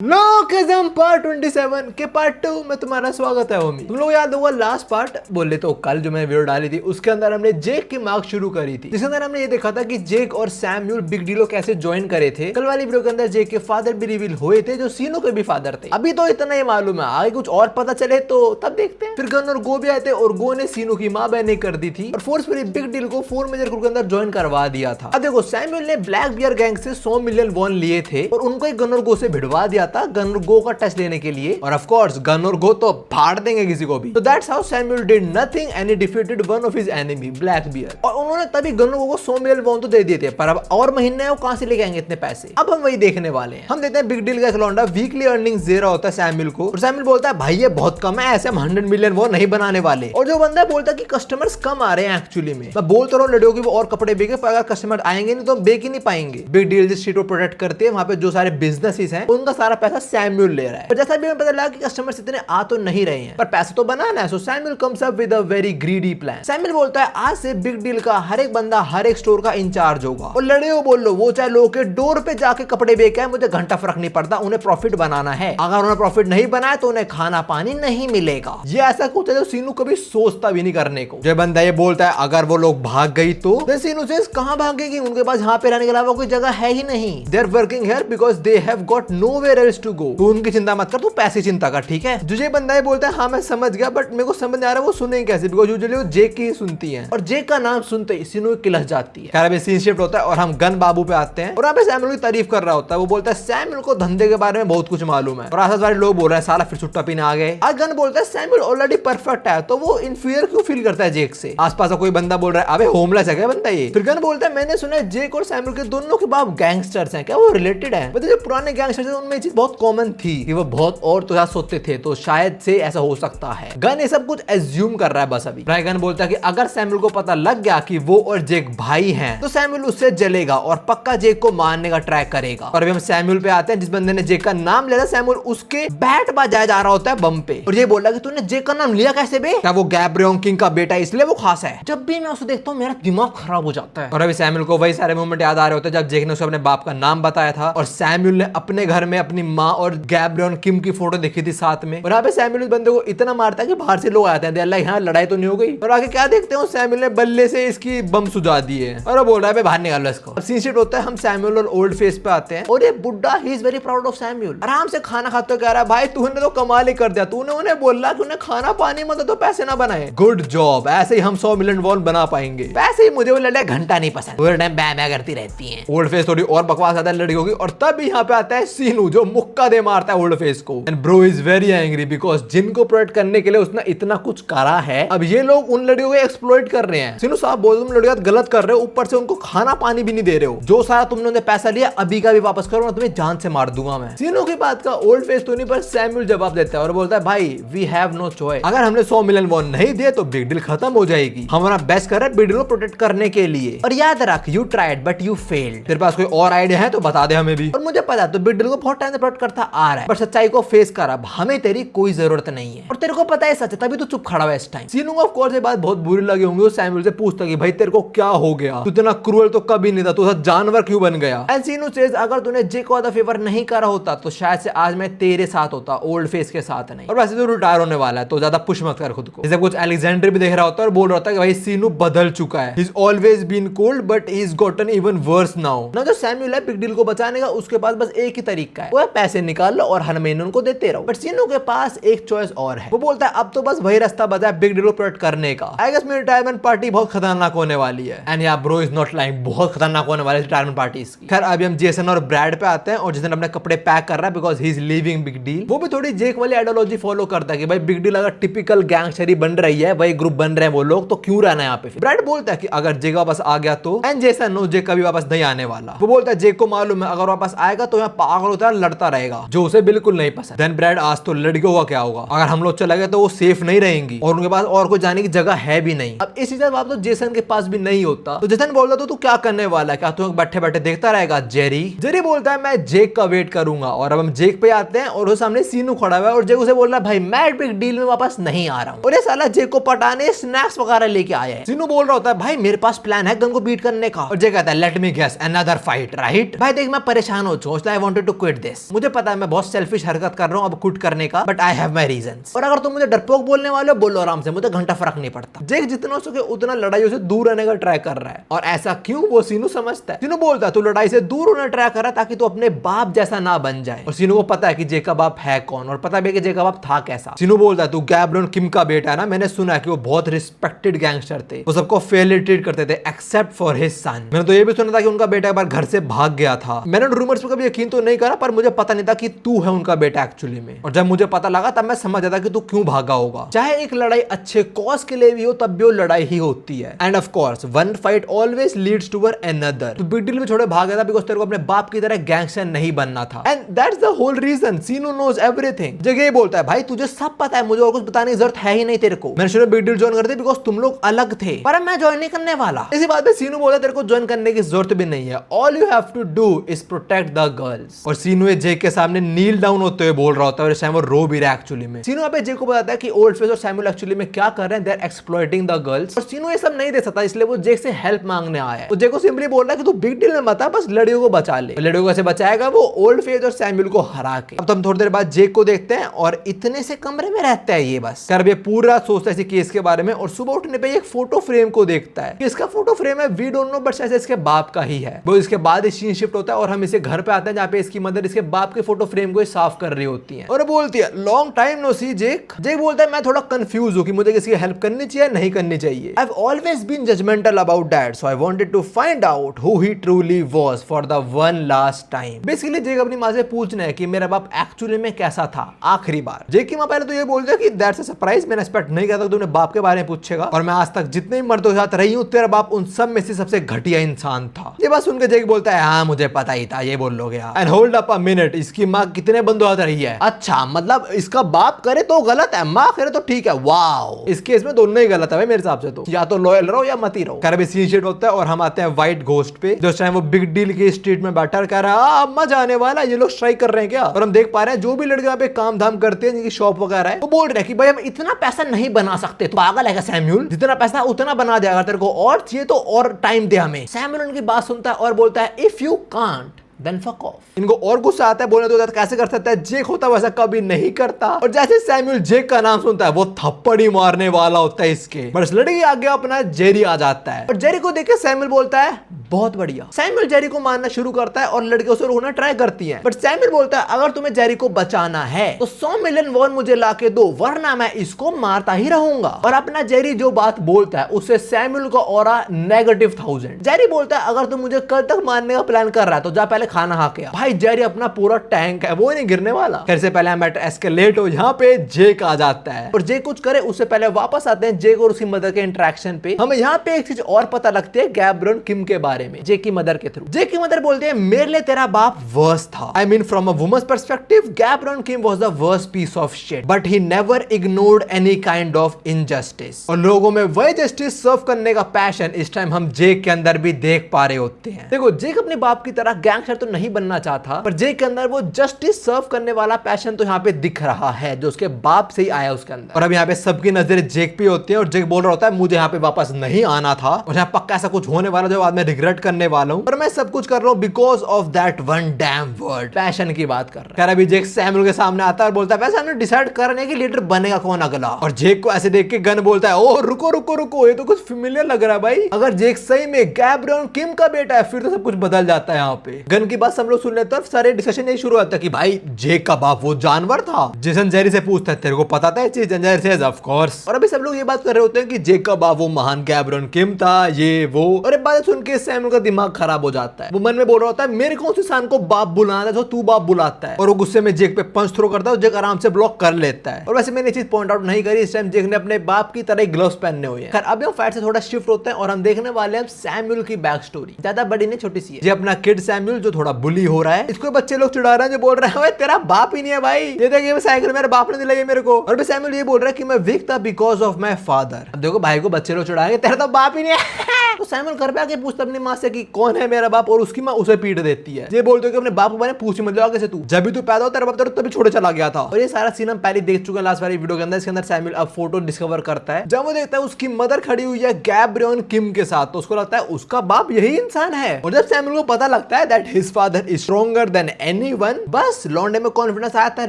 लोकिज्म part 27 के part 2 में तुम्हारा स्वागत है। ओमी, तुम लोग याद होगा लास्ट पार्ट बोले तो कल जो मैंने वीडियो डाली थी उसके अंदर हमने जेक की मार्क शुरू करी थी, जिसके अंदर हमने ये देखा था कि जेक और सैमुअल बिग डीलो कैसे ज्वाइन करे थे। कल वाली वीडियो के अंदर जेक के फादर भी रिवील हुए थे जो सीनो के भी फादर थे। अभी तो इतना ही मालूम है, आगे कुछ और पता चले तो तब देखते हैं। फिर गन और गो भी आए थे और गो ने सीनो की माँ बहन कर दी थी और फोर्सफुली बिग डील को 4 मेजर ग्रुप के अंदर ज्वाइन करवा दिया था। अब देखो सैमुअल ने ब्लैक बियर गैंग से 100 मिलियन वॉन लिए थे और उनको एक गन और गो से भिड़वा दिया था गन और गो का टेस्ट लेने के लिए, और ऑफ कोर्स गन और गो तो फाड़ देंगे किसी को भी। तो that's how Samuel did nothing and he defeated one of his enemy black bear, और उन्होंने तभी गन और गो को 100 मिलियन वॉन तो दे दिए थे, पर अब और महीने है वो कहां से लेके आएंगे इतने पैसे। अब हम वही देखने वाले हैं। हम देखते हैं बिग डील का खिलौना वीकली अर्निंग्स दे रहा होता है सैमुअल को, और सैमुअल बोलता है भाई ये बहुत कम है, ऐसे हम 100 मिलियन वॉन नहीं बनाने वाले। और जो बंदा बोलता है कि कस्टमर्स कम आ रहे हैं, एक्चुअली में मैं बोलता रहा हूं लड़ियों की वो और कपड़े बेचे, पर अगर कस्टमर आएंगे नहीं तो हम बेच ही नहीं पाएंगे। बिग डील जिस स्ट्रीट को प्रोटेक्ट करते हैं वहां पे जो सारे बिजनेसेस हैं उनका सारा पैसा सैमुअल ले रहा है। जैसा भी हमें पता लगा कि कस्टमर्स इतने आ तो नहीं रहे हैं पर पैसा तो बनाना है, so Samuel comes up with a very greedy plan. Samuel बोलता है आज से बिग डील का हर एक बंदा हर एक स्टोर का इंचार्ज होगा, और लड़ियों बोल लो वो चाहे लोगों के डोर पे जाके कपड़े बेचे, मुझे घंटा फर्क नहीं पड़ता, उन्हें प्रॉफिट बनाना है। अगर उन्हें प्रॉफिट नहीं बनाया तो उन्हें खाना पानी नहीं मिलेगा। ये ऐसा कुछ है जो सीनू कभी सोचता भी नहीं करने को। जो बंदा ये बोलता है अगर वो लोग भाग गई तो सीनू से कहां भागेगी, उनके पास यहाँ पे रहने के अलावा कोई जगह है ही नहीं। They are working here because they have got nowhere else to go. तू उनकी चिंता मत कर, तू पैसे चिंता कर, ठीक है। जो बंदा ये बोलता है हाँ मैं समझ गया, बट मेरे को समझ नहीं आ रहा वो सुने कैसे, बिकॉज़ यूजुअली वो जेक की सुनती हैं और जेक का नाम सुनते ही सीनू किलस जाती है। खैर अभी सीन शिफ्ट होता है और हम गन बाबू पे आते हैं और यहाँ पे सैमुअल की तारीफ कर रहा होता है। वो बोलता है सैमुअल को धंधे के बारे में बहुत कुछ मालूम है, और आसपास वाले लोग बोल रहे हैं साला फिर सुट्टा पीने आ गए। आज गन बोलता है सैमुअल ऑलरेडी परफेक्ट है, तो वो इनफीरियर क्यों फील करता है जेक से। आसपास कोई बंदा बोल रहा है अबे होमलेस है क्या बंदा ये। फिर गन बोलता है मैंने सुना है जेक और सैमुअल के दोनों के बाप गैंगस्टर्स हैं, क्या वो रिलेटेड है। मतलब जो पुराने गैंगस्टर्स हैं उनमें चीज बहुत कॉमन थी कि वो बहुत और तो साथ सोते थे, तो शायद से ऐसा हो सकता है। गन ये सब कुछ एज्यूम कर रहा है बस अभी। गन बोलता है कि अगर सैमुअल को पता लग गया कि वो और जेक भाई हैं तो सैमुअल उससे जलेगा और पक्का जेक को मारने का ट्राई करेगा। और अभी हम सैमुअल पे आते हैं, जिस बंदे ने जेक का नाम लिया सैमुअल उसके बैट बजाया जा रहा होता है बम पे, और ये बोल रहा है कि तूने जेक का नाम लिया कैसे बे, क्या वो गैब्रियल किंग का बेटा इसलिए वो खास है। जब भी मैं उसे देखता हूँ मेरा दिमाग खराब हो जाता है। और अभी सैमुअल को वही सारे मोमेंट याद आ रहे होते हैं जब जेक ने उसे अपने बाप का नाम बताया था और सैमुअल ने अपने घर में अपनी माँ और गैब्रियल किम की फोटो देखी थी साथ में। और यहाँ पे सैमुअल उस बंदे को इतना मारता है कि बाहर से लोग आते हैं, अल्लाह यहाँ लड़ाई तो नहीं हो गई। और आगे क्या देखते हो सैमुअल ने बल्ले से इसकी बम सुझा दिए और वो बोल रहा है बाहर निकालो इसको। अब सीन शिफ्ट होता है, हम सैमुअल और ओल्ड फेस पे आते हैं और ये बुड्ढा he is very proud of Samuel. आराम से खाना खाते कह रहा है भाई तूने तो कमाल ही कर दिया, तूने उन्हें बोला कि उन्हें खाना पानी मत तो पैसे ना बनाए, गुड जॉब, ऐसे ही हम 100 मिलियन वॉन बना पाएंगे। वैसे ही मुझे वो लड़ाई घंटा नहीं पसंद, पूरे टाइम बै बै करती रहती है। ओल्ड फेस थोड़ी और बकवास आता है लड़कियों की, और तब यहाँ पे आता है सीनू जो मुक्का दे मारता है ओल्ड फेस को। And bro is very angry because जिनको प्रोटेक्ट करने के लिए उसने इतना कुछ करा है, अब ये लोग उन लड़कियों को एक्सप्लॉइट कर रहे हैं। सीनू साहब बोल तुम लड़कियां गलत कर रहे हो, ऊपर से उनको खाना पानी भी नहीं दे रहे हो, जो सारा तुमने उन्हें पैसा लिया अभी का भी वापस करो ना तुम्हें जान से मार दूंगा मैं। सीनू की बात का ओल्ड फेस तो नहीं पर सैमुअल जवाब देता है और बोलता है भाई वी हैव नो चॉइस, अगर हमने 100 मिलियन वॉन नहीं दिए तो बिग डील खत्म हो जाएगी, हमारा बेस्ट कर रहे बिग डील को प्रोटेक्ट करने के लिए। और याद रख you tried but you failed, तेरे पास कोई और आइडिया है तो बता दे हमें भी। और मुझे पता है तो बिग डील को बहुत टाइम से प्रोटेक्ट करता आ रहा है, पर सच्चाई को फेस कर, अब हमें तेरी कोई जरूरत नहीं है और तेरे को पता है सच है, तभी तो चुप खड़ा हुआ इस टाइम। सीनू को ऑफ कोर्स ये बात बहुत बुरी लगी होंगी, वो सैमुअल से पूछता कि भाई तेरे को क्या हो गया, तू इतना क्रूअल तो कभी नहीं था, तू जानवर क्यों बन गया। एंड सीनू सेज अगर तूने जेक को आधा फेवर नहीं करा होता तो शायद से आज मैं तेरे साथ होता, ओल्ड फेस के साथ नहीं। और वैसे तो रिटायर होने वाला है तो ज्यादा पुश मत कर खुद को। जैसे कुछ अलेक्जेंडर भी देख रहा होता है और बोल रहा था कि भाई सीनू बदल चुका है, he is always been cold but he is gotten even worse now. ना जो सैमुअल है बिग डील को बचाने का उसके पास बस एक ही तरीका है, वो है पैसे निकाल लो और हर महीने उनको देते रहो। बट सीनू के पास एक चॉइस और है, वो बोलता है अब तो बस वही रास्ता बचा है बिग डील को प्रोटेक्ट करने का। आई गेस मेरी रिटायरमेंट पार्टी बहुत खतरनाक होने वाली है। एंड या ब्रो इज नॉट लाइंग, बहुत खतरनाक होने वाली है रिटायरमेंट पार्टी इसकी। खैर अभी हम जेसन और ब्रैड पे आते हैं और जेसन अपने कपड़े पैक कर रहा है because he is leaving big deal. वो भी थोड़ी जेक वाली आइडियोलॉजी फॉलो करता है कि भाई बिग डील अगर टिपिकल गैंगस्टरी बन रही है, वही ग्रुप बन रहे हैं वो लोग, तो क्यों रहना है यहाँ पे। ब्रैड बोलता है कि अगर जेक वापस आ गया तो, एंड जेसन नो जेक कभी वापस नहीं आने वाला। वो बोलता है जेक को मालूम है अगर वापस आएगा तो यहाँ पागल होता है लड़ता रहेगा, जो उसे बिल्कुल नहीं पसंद। देन ब्रैड आज तो लड़कियों का क्या होगा, अगर हम लोग चले गए तो वो सेफ नहीं रहेंगी और उनके पास और कोई जाने की जगह है भी नहीं। अब इस चीज तो जेसन के पास भी नहीं होता, तो जेसन बोलता तो तू क्या करने वाला है, क्या तू बैठे बैठे देखता रहेगा। जेरी बोलता है मैं जेक का वेट करूंगा। और अब हम जेक पे आते हैं और वो सामने सीनू खड़ा हुआ है और जेक उसे बोल रहा है भाई मैं बिग डील में वापस नहीं आ रहा हूँ, और ये साला जेक को पटाने स्नैक्स वगैरह लेके आया है। सीनू बोल रहा होता है भाई मेरे पास प्लान है गन को बीट करने का, और जेक कहता है let me guess another fight right. भाई देख मैं परेशान हो चुका हूं, I wanted to quit this. मुझे पता है मैं बहुत सेल्फिश हरकत कर रहा हूँ अब क्विट करने का, but I have my reasons. और अगर तुम मुझे डरपोक बोलने वाले हो बोलो आराम से, मुझे घंटा फर्क नहीं पड़ता। जेक जितना हो सके उतना लड़ाइयों से दूर रहने का ट्राई कर रहा है। और ऐसा क्यों, वो सीनू समझता है। सीनू बोलता है तू लड़ाई से दूर होना ट्राई कर रहा है ताकि तू अपने बाप जैसा ना बन जाए। और सीनू को पता है कि जेक का बाप है कौन, और पता भी है कि जेक का बाप था कैसा। सीनू बोलता है तू गैब्रियन किम का बेटा है ना, मैंने सुना है कि वो बहुत रिस्पेक्टेड गैंगस्टर थे, वो सबको फेयरली ट्रीट करते थे एक्सेप्ट फॉर हिज सन। मैंने तो ये भी सुना था कि उनका बेटा एक बार घर से भाग गया था। मैंने रूमर्स पे कभी यकीन तो नहीं करा, पर मुझे पता नहीं था कि तू है उनका बेटा एक्चुअली में। और जब मुझे पता लगा तब मैं समझ जाता कि तू क्यों भागा होगा। चाहे एक लड़ाई अच्छे कॉज के लिए भी हो तब भी वो लड़ाई ही होती है। And of course one fight always leads to another. तो बिग डील में छोड़े भाग गया था बिकॉज़ तेरे को अपने बाप की तरह गैंगस्टर नहीं बनना था। And that's the whole reason. Sinu knows everything. जगह ये बोलता है भाई तुझे सब पता है, मुझे और कुछ बताने की जरूरत है ही नहीं तेरे को। मैंने शुरू में बिग डील ज्वाइन कर दी बिकॉज़ तुम लोग अलग थे, पर मैं ज्वाइन नहीं करने वाला। इसी बात पे सीनू बोलता है तेरे को ज्वाइन करने की जरूरत भी नहीं है, all you have to do is protect the girls. और सीनू जेक के सामने नील डाउन होते हुए बोल रहा होता है और इस टाइम वो रो भी रहा है एक्चुअली में। सीनू यहाँ पे जेक को बताता है कि ओल्ड फेस और सैमुअल एक्चुअली में क्या कर रहे हैं, they are exploiting the girls. और सीनू ये सब नहीं दे सकता, इसलिए वो जेक से हेल्प मांगने आया है। तो जेक को सिंपली बोल रहा है कि तू बिग डील में मत आ, बस लड़ियों को बचा ले। लड़ियों को कैसे बचाएगा वो, ओल्ड फेस और सैमुअल को हरा के। अब तो हम थोड़ी देर बाद जेक को देखते हैं और इतने से कमरे में रहता है ये बस कर, ये पूरा सोचता है इसी केस के बारे में। और सुबह उठने पे एक फोटो फ्रेम को देखता है कि इसका फोटो फ्रेम है, वी डोंट नो, बट शायद इसके बाप का ही है। वो इसके बाद सीन शिफ्ट होता है और हम इसे घर पे आते हैं जहाँ पे इसकी मदर इसके बाप के फोटो फ्रेम को साफ कर रही होती है और बोलती है लॉन्ग टाइम नो सी जेक। जेक बोलता है मैं थोड़ा कंफ्यूज हूँ कि मुझे किसी की हेल्प करनी चाहिए नहीं करनी चाहिए। I have always been judgemental about that, so I wanted to find out who he truly was for the one last time. Basically Jake अपनी माँ से पूछना है कि मेरा बाप एक्चुअली में कैसा था आखिरी बार। जेक की माँ पहले तो ये बोलती है कि दैट्स अ सरप्राइज, मैंने एक्सपेक्ट नहीं किया था तुमने बाप के बारे में पूछेगा, और मैं आज तक जितने भी मर्दों के साथ रही हूँ तेरा बाप उन सब में से सबसे घटिया इंसान था। ये बात सुनकर जेक बोलता है हाँ मुझे पता ही था, ये बोल लोगे। And hold up a minute, इसकी माँ कितने बंदों साथ रही है? अच्छा मतलब इसका बाप करे तो गलत है, माँ करे तो ठीक है। वाओ, इस केस में दोनों ही गलत है भाई मेरे हिसाब से। तो या तो लॉयल रहो या मत ही रहो। कर भी सीन शिफ्ट होता है और हम आते हैं व्हाइट घोस्ट पे, जो टाइम वो बिग डील के स्ट्रीट में बैठा कह रहा है अब मजा आने वाला, ये लोग स्ट्राइक कर रहे हैं क्या? और हम देख पा रहे हैं जो भी लड़के यहाँ पे काम धाम करते हैं जिनकी शॉप वगैरह है, वो बोल रहे हैं कि भाई हम इतना पैसा नहीं बना सकते। तो पागल है क्या सैमुअल? जितना पैसा उतना बना दे, अगर तेरे को और चाहिए तो और टाइम दे हमें। सैमुअल उनकी बात सुनता है और बोलता है if you can't then fuck off. इनको और गुस्सा आता है, बोलने तो कैसे कर सकता है, जेक होता वैसा कभी नहीं करता। और जैसे सैमुअल जेक का नाम सुनता है वो थप्पड़ ही मारने वाला होता है इसके, पर इस लड़के आगे अपना जेरी आ जाता है और जेरी को देख के सैमुअल बोलता है बहुत बढ़िया। सैमुअल जेरी को मारना शुरू करता है और लड़के उसे रोकना ट्राई करती है, बट सैमुअल बोलता है अगर तुम्हें जेरी को बचाना है तो 100 मिलियन वॉन मुझे लाके दो, वरना मैं इसको मारता ही रहूंगा। और अपना जेरी जो बात बोलता है उससे सैमुअल का ऑरा -1000। जेरी बोलता है अगर तुम मुझे कल तक मारने का प्लान कर रहा है तो जा पहले खाना खा के आ। भाई जेरी अपना पूरा टैंक है, वो नहीं गिरने वाला। घर से पहले हम एस्केलेट हो, यहाँ पे जेक आ जाता है और जेक कुछ करे उससे पहले वापस आते हैं जेक और उसकी मदर के इंटरेक्शन पे। हमें यहाँ पे एक चीज और पता लगती है गैब्रियन किम के बारे में, जेक की मदर के थ्रू। जेक की मदर बोलते हैं मेरे लिए तेरा बाप वर्स्ट था। I mean from a woman's perspective Gabrian Kim was the worst piece of shit, but he never ignored any kind of injustice. और लोगों में वही जस्टिस सर्व करने का पैशन इस टाइम हम जेक के अंदर भी देख पा रहे होते हैं। देखो जेक अपने बाप की तरह गैंगस्टर तो नहीं बनना चाहता, पर जेक के अंदर वो जस्टिस सर्व करने वाला पैशन तो यहाँ पे दिख रहा है जो उसके बाप से ही आया उसके अंदर। और अब यहाँ पे सबकी नजर जेक पे होती है और जेक बोल रहा होता है मुझे यहाँ पे वापस नहीं आना था और यहाँ पक्का ऐसा कुछ होने वाला जो बाद में रिग्रेट करने वाला हूँ, पर मैं सब कुछ कर रहा हूँ because of that one dam word. Passion की बात कर रहा है। अभी जेक सैमुअल के सामने आता है और बोलता है वैसे हमने डिसाइड करने की लीडर बनेगा कौन अगला। और जेक को ऐसे देख के गन बोलता है ओ रुको रुको रुको, ये तो कुछ फेमिलियर लग रहा है भाई। अगर जेक सही में गैब्रियन किम का बेटा है फिर तो सब कुछ बदल जाता है। यहाँ पे गन की बात हम लोग सुन लेते हैं, सारे डिस्कशन यही शुरू होता है कि भाई जेक का बाप वो जानवर था। जेसन जेरी से पूछता है तेरे को पता था ये चीज? जेरी से ऑफ कोर्स। और अभी सब लोग ये बात कर रहे होते हैं कि जेक का बाप वो महान गैब्रियन किम था, ये वो। और ये बात सुन के सैमुअल का दिमाग खराब हो जाता है। वो मन में बोल रहा होता है मेरे कौन से इंसान को बाप बुलाना है जो तू बाप बुलाता है। और वो गुस्से में जेक पे पंच थ्रो करता है और जेक आराम से ब्लॉक कर लेता है। और वैसे मैंने चीज पॉइंट आउट नहीं करी, इस टाइम जेक ने अपने बाप की तरह ग्लव्स पहनने हुए हैं। अब हम फाइट से थोड़ा शिफ्ट होते हैं और हम देखने वाले हैं सैमुअल की बैक स्टोरी। ज्यादा बड़ी नहीं छोटी सी है। ये अपना किड सैमुअल जो थोड़ा बुली हो रहा है, इसको बच्चे लोग चिढ़ा रहे हैं जो बोल रहे हैं तेरा बाप ही नहीं है भाई, ये देखिए साइकिल मेरे बाप ने दिलाई मेरे को। और सैमुअल ये बोल रहा है कि मैं वीक था बिकॉज ऑफ माय फादर। अब देखो भाई को बच्चे लोग चिढ़ाएंगे तेरा तो बाप ही नहीं है। तो सैमुअल घर पे आके पूछता अपनी माँ से कि कौन है मेरा बाप, और उसकी माँ उसे पीट देती है। ये बोलते हो कि अपने बाप को मैंने पूछ मत लिया कैसे तू, जब भी तू पैदा हो तेरा बाप तेरे तभी छोड़े चला गया था। और ये सारा सीन हम पहले देख चुके हैं लास्ट वाली वीडियो के अंदर। इसके अंदर सैमुअल अब फोटो डिस्कवर करता है, जब वो देखता है उसकी मदर खड़ी हुई है गैब्रियन किम के साथ, तो उसको लगता है उसका बाप यही इंसान है। और जब सैमुअल को पता लगता है that his father is stronger than anyone, बस लौंडे में कॉन्फिडेंस आता है,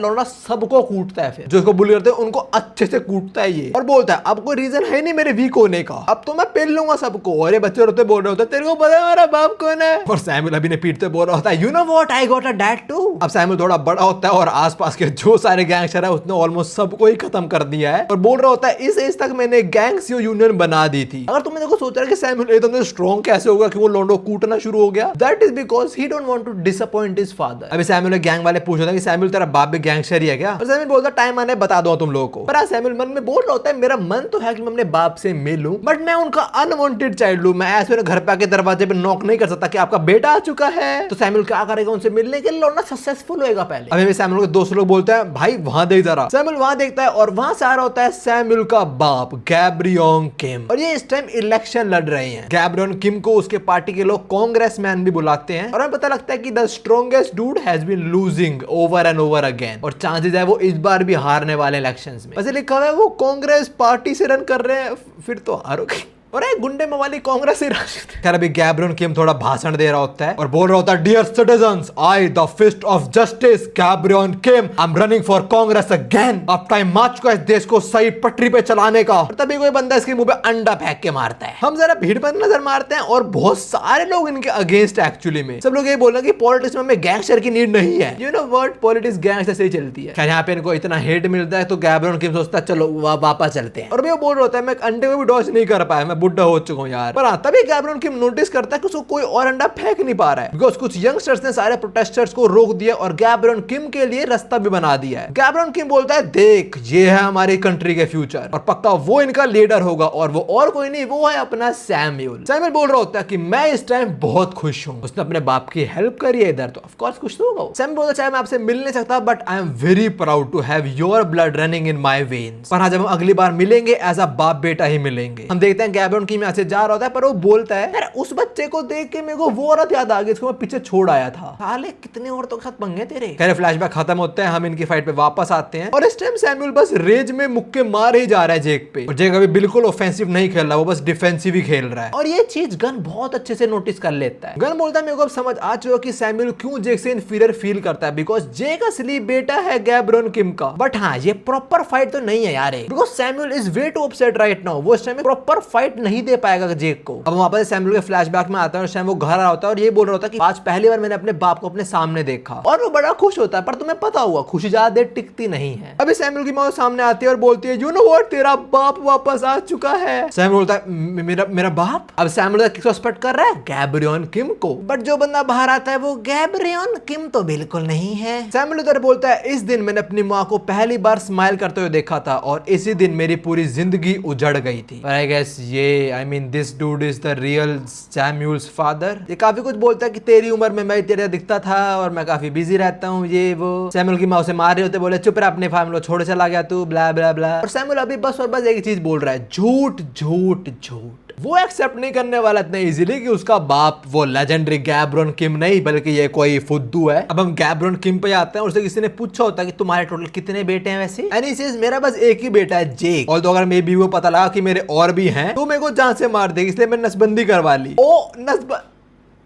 लौंडा सबको कूटता है। फिर जो उसको बुली करते हैं उनको अच्छे से कूटता है ये, और बोलता है अब कोई रीजन है नहीं मेरे वीक होने का, अब तो मैं पेल लूंगा सबको। और ये बच्चे रोते बोल रहे होते तेरे को पता है हमारा बाप कौन है। और सैमुअल अभी ने पीटते बोल रहा होता है you know what I got a dad too. अब सैमुअल थोड़ा बड़ा होता है और आसपास के जो सारे गैंगस्टर है उसने ऑलमोस्ट सबको ही खत्म कर दिया है, और बोल रहा होता है इस एज तक मैंने गैंग्स यूनियन बना दी थी। अगर तुमने देखो सोचा कि सैमुअल एकदम स्ट्रॉन्ग कैसे होगा कि वो लोंडो कूटना शुरू हो गया, that is because he don't want to disappoint his father. अभी सैमुअल गैंग वाले पूछ रहे हैं कि सैमुअल तेरा बाप भी गैंगस्टर ही है क्या, और सैमुअल बोलता टाइम आने बता दो तुम लोगों को। पर सैमुअल मन में बोल रहा होता है मेरा मन तो है कि मैं अपने बाप से मिलूं, बट मैं उनका अनवांटेड चाइल्ड हूं, मैं ऐसे घर पे आके दरवाजे पे नॉक नहीं कर सकता कि आपका बेटा आ चुका है। तो सैमुअल क्या करेगा उनसे मिलने के लिए, लौंडा सक्सेसफुल होएगा पहले। अभी सैमुअल के दोस्त लोग बोलते हैं भाई वहां देख जरा। सैमुअल वहां देखता है और वहां से आ रहा होता है सैमुअल का बाप गैब्रियन किम, और ये इस टाइम इलेक्शन लड़ रहे हैं। गैब्रियन किम को उसके पार्टी के लोग कांग्रेसमैन भी बुलाते हैं, और हमें पता लगता है कि the strongest dude has been losing over and over again, और चांसेस है वो इस बार भी हारने वाले इलेक्शंस में। वैसे लिखा हुआ है वो कांग्रेस पार्टी से रन कर रहे हैं, फिर तो हारोगे। और एक गुंडे में वाली कांग्रेस ही राष्ट्र। खैर अभी गैब्रियन किम थोड़ा भाषण दे रहा होता है और बोल रहा होता है dear citizens, I the fist of justice Gabrian Kim, I am running for Congress again. अब टाइम आ चुका है इस देश को सही पटरी पे चलाने का। और तभी कोई बंदा इसके मुंह पे अंडा फेंक के मारता है। हम जरा भीड़ पर नजर मारते हैं और बहुत सारे लोग इनके अगेंस्ट एक्चुअली में। सब लोग ये बोल रहे हैं कि पॉलिटिक्स में हमें गैंगस्टर की नीड नहीं है। You know what, politics gangster से ही चलती है। खैर यहाँ पे इनको इतना हेट मिलता है तो गैब्रियन किम सोचता है चलो वापस चलते हैं। और वो बोल रहा होता है मैं अंडे को भी डॉज नहीं कर पाया, मैं बुढ़ा हो चुका हूँ। पर तभी गैब्रियन किम नोटिस करता है कि उसको कोई और अंडा फेंक नहीं पा रहा है, बिकॉज़ कुछ यंगस्टर्स ने सारे प्रोटेस्टर्स को रोक दिया और गैब्रियन किम के लिए रास्ता भी बना दिया है। गैब्रियन किम बोलता है देख ये है हमारी कंट्री के फ्यूचर, और पक्का वो इनका लीडर होगा, और वो और कोई नहीं, वो है अपना सैमुअल। सैमुअल बोल रहा होता है कि मैं इस टाइम बहुत खुश हूँ, उसने अपने बाप की हेल्प करी है इधर, तो ऑफ कोर्स खुश तो होगा। सैमुअल बोलता है मैं आपसे मिल नहीं सकता but I am very proud to have your blood running in my veins. पर हाँ जब हम अगली बार मिलेंगे एज अ बाप बेटा ही मिलेंगे। हम देखते हैं गैब्रियन किम यहाँ से जा रहा होता है, पर वो बोलता है यार उस बच्चे को देख के मेरे को वो औरत याद आ गई, इसको मैं पीछे छोड़ आया था। साले कितने औरतों के साथ पंगे तेरे। खैर फ्लैशबैक खत्म होता है, हम इनकी फाइट पे वापस आते हैं, और इस टाइम सैमुअल बस रेज में मुक्के मार ही जा रहा है जेक पे, और जेक अभी बिल्कुल ऑफेंसिव नहीं खेल रहा, वो बस डिफेंसिव ही खेल रहा है। और ये चीज गन बहुत अच्छे से नोटिस कर लेता है। गन बोलता है मेरे को अब समझ आ चुका कि सैमुअल क्यों जेक से इंफीरियर फील करता है, बिकॉज जेक असली बेटा है गैब्रियन किम का। बट हाँ ये प्रॉपर फाइट तो नहीं है यार, because Samuel is way too upset right now, वो इस टाइम प्रॉपर फाइट नहीं दे पाएगा जेक को। अब वहां पर सैमुअल के फ्लैशबैक में आता है और वो घर आ रहा होता है और ये बोल रहा होता है कि आज पहली बार मैंने अपने बाप को अपने सामने देखा, और वो बड़ा खुश होता है। पर तुम्हें पता हुआ खुशी ज्यादा देर टिकती नहीं है। अभी सैमुअल की माँ सामने आती है और बोलती है यू नो व्हाट, तेरा बाप वापस आ चुका है। सैमुअल बोलता है मेरा बाप। अब सैमुअल किसको सस्पेक्ट कर रहा है, गैब्रियन किम को। बट जो बंदा बाहर आता है वो गैब्रियन किम तो बिल्कुल नहीं है। सैमुअल उधर बोलता है इस दिन मैंने अपनी माँ को पहली बार स्माइल करते हुए देखा था, और इसी दिन मेरी पूरी जिंदगी उजड़ गई थी। आई गेस ये I mean this dude is the real Samuel's father. ये काफी कुछ बोलता है कि तेरी उम्र में मैं तेरे दिखता था और मैं काफी बिजी रहता हूँ, ये वो। सैमुअल की माँ उसे मार रहे होते, बोले चुप रह अपने फैमिली छोड़ चला गया तू, ब्ला ब्ला ब्ला। और सैमुअल अभी बस और बस एक चीज बोल रहा है, झूठ झूठ झूठ। वो एक्सेप्ट नहीं करने वाला इतना इजीली कि उसका बाप वो लेजेंडरी गैब्रियन किम नहीं बल्कि ये कोई फुद्दू है। अब हम गैब्रियन किम पे आते हैं, उससे किसी ने पूछा होता है कि तुम्हारे टोटल कितने बेटे हैं वैसे, एंड ही सेज मेरा बस एक ही बेटा है जेक, और तो अगर मे बी वो पता लगा कि मेरे और भी हैं तो मेरे को जान से मार देगी, इसलिए मैंने नसबंदी करवा ली।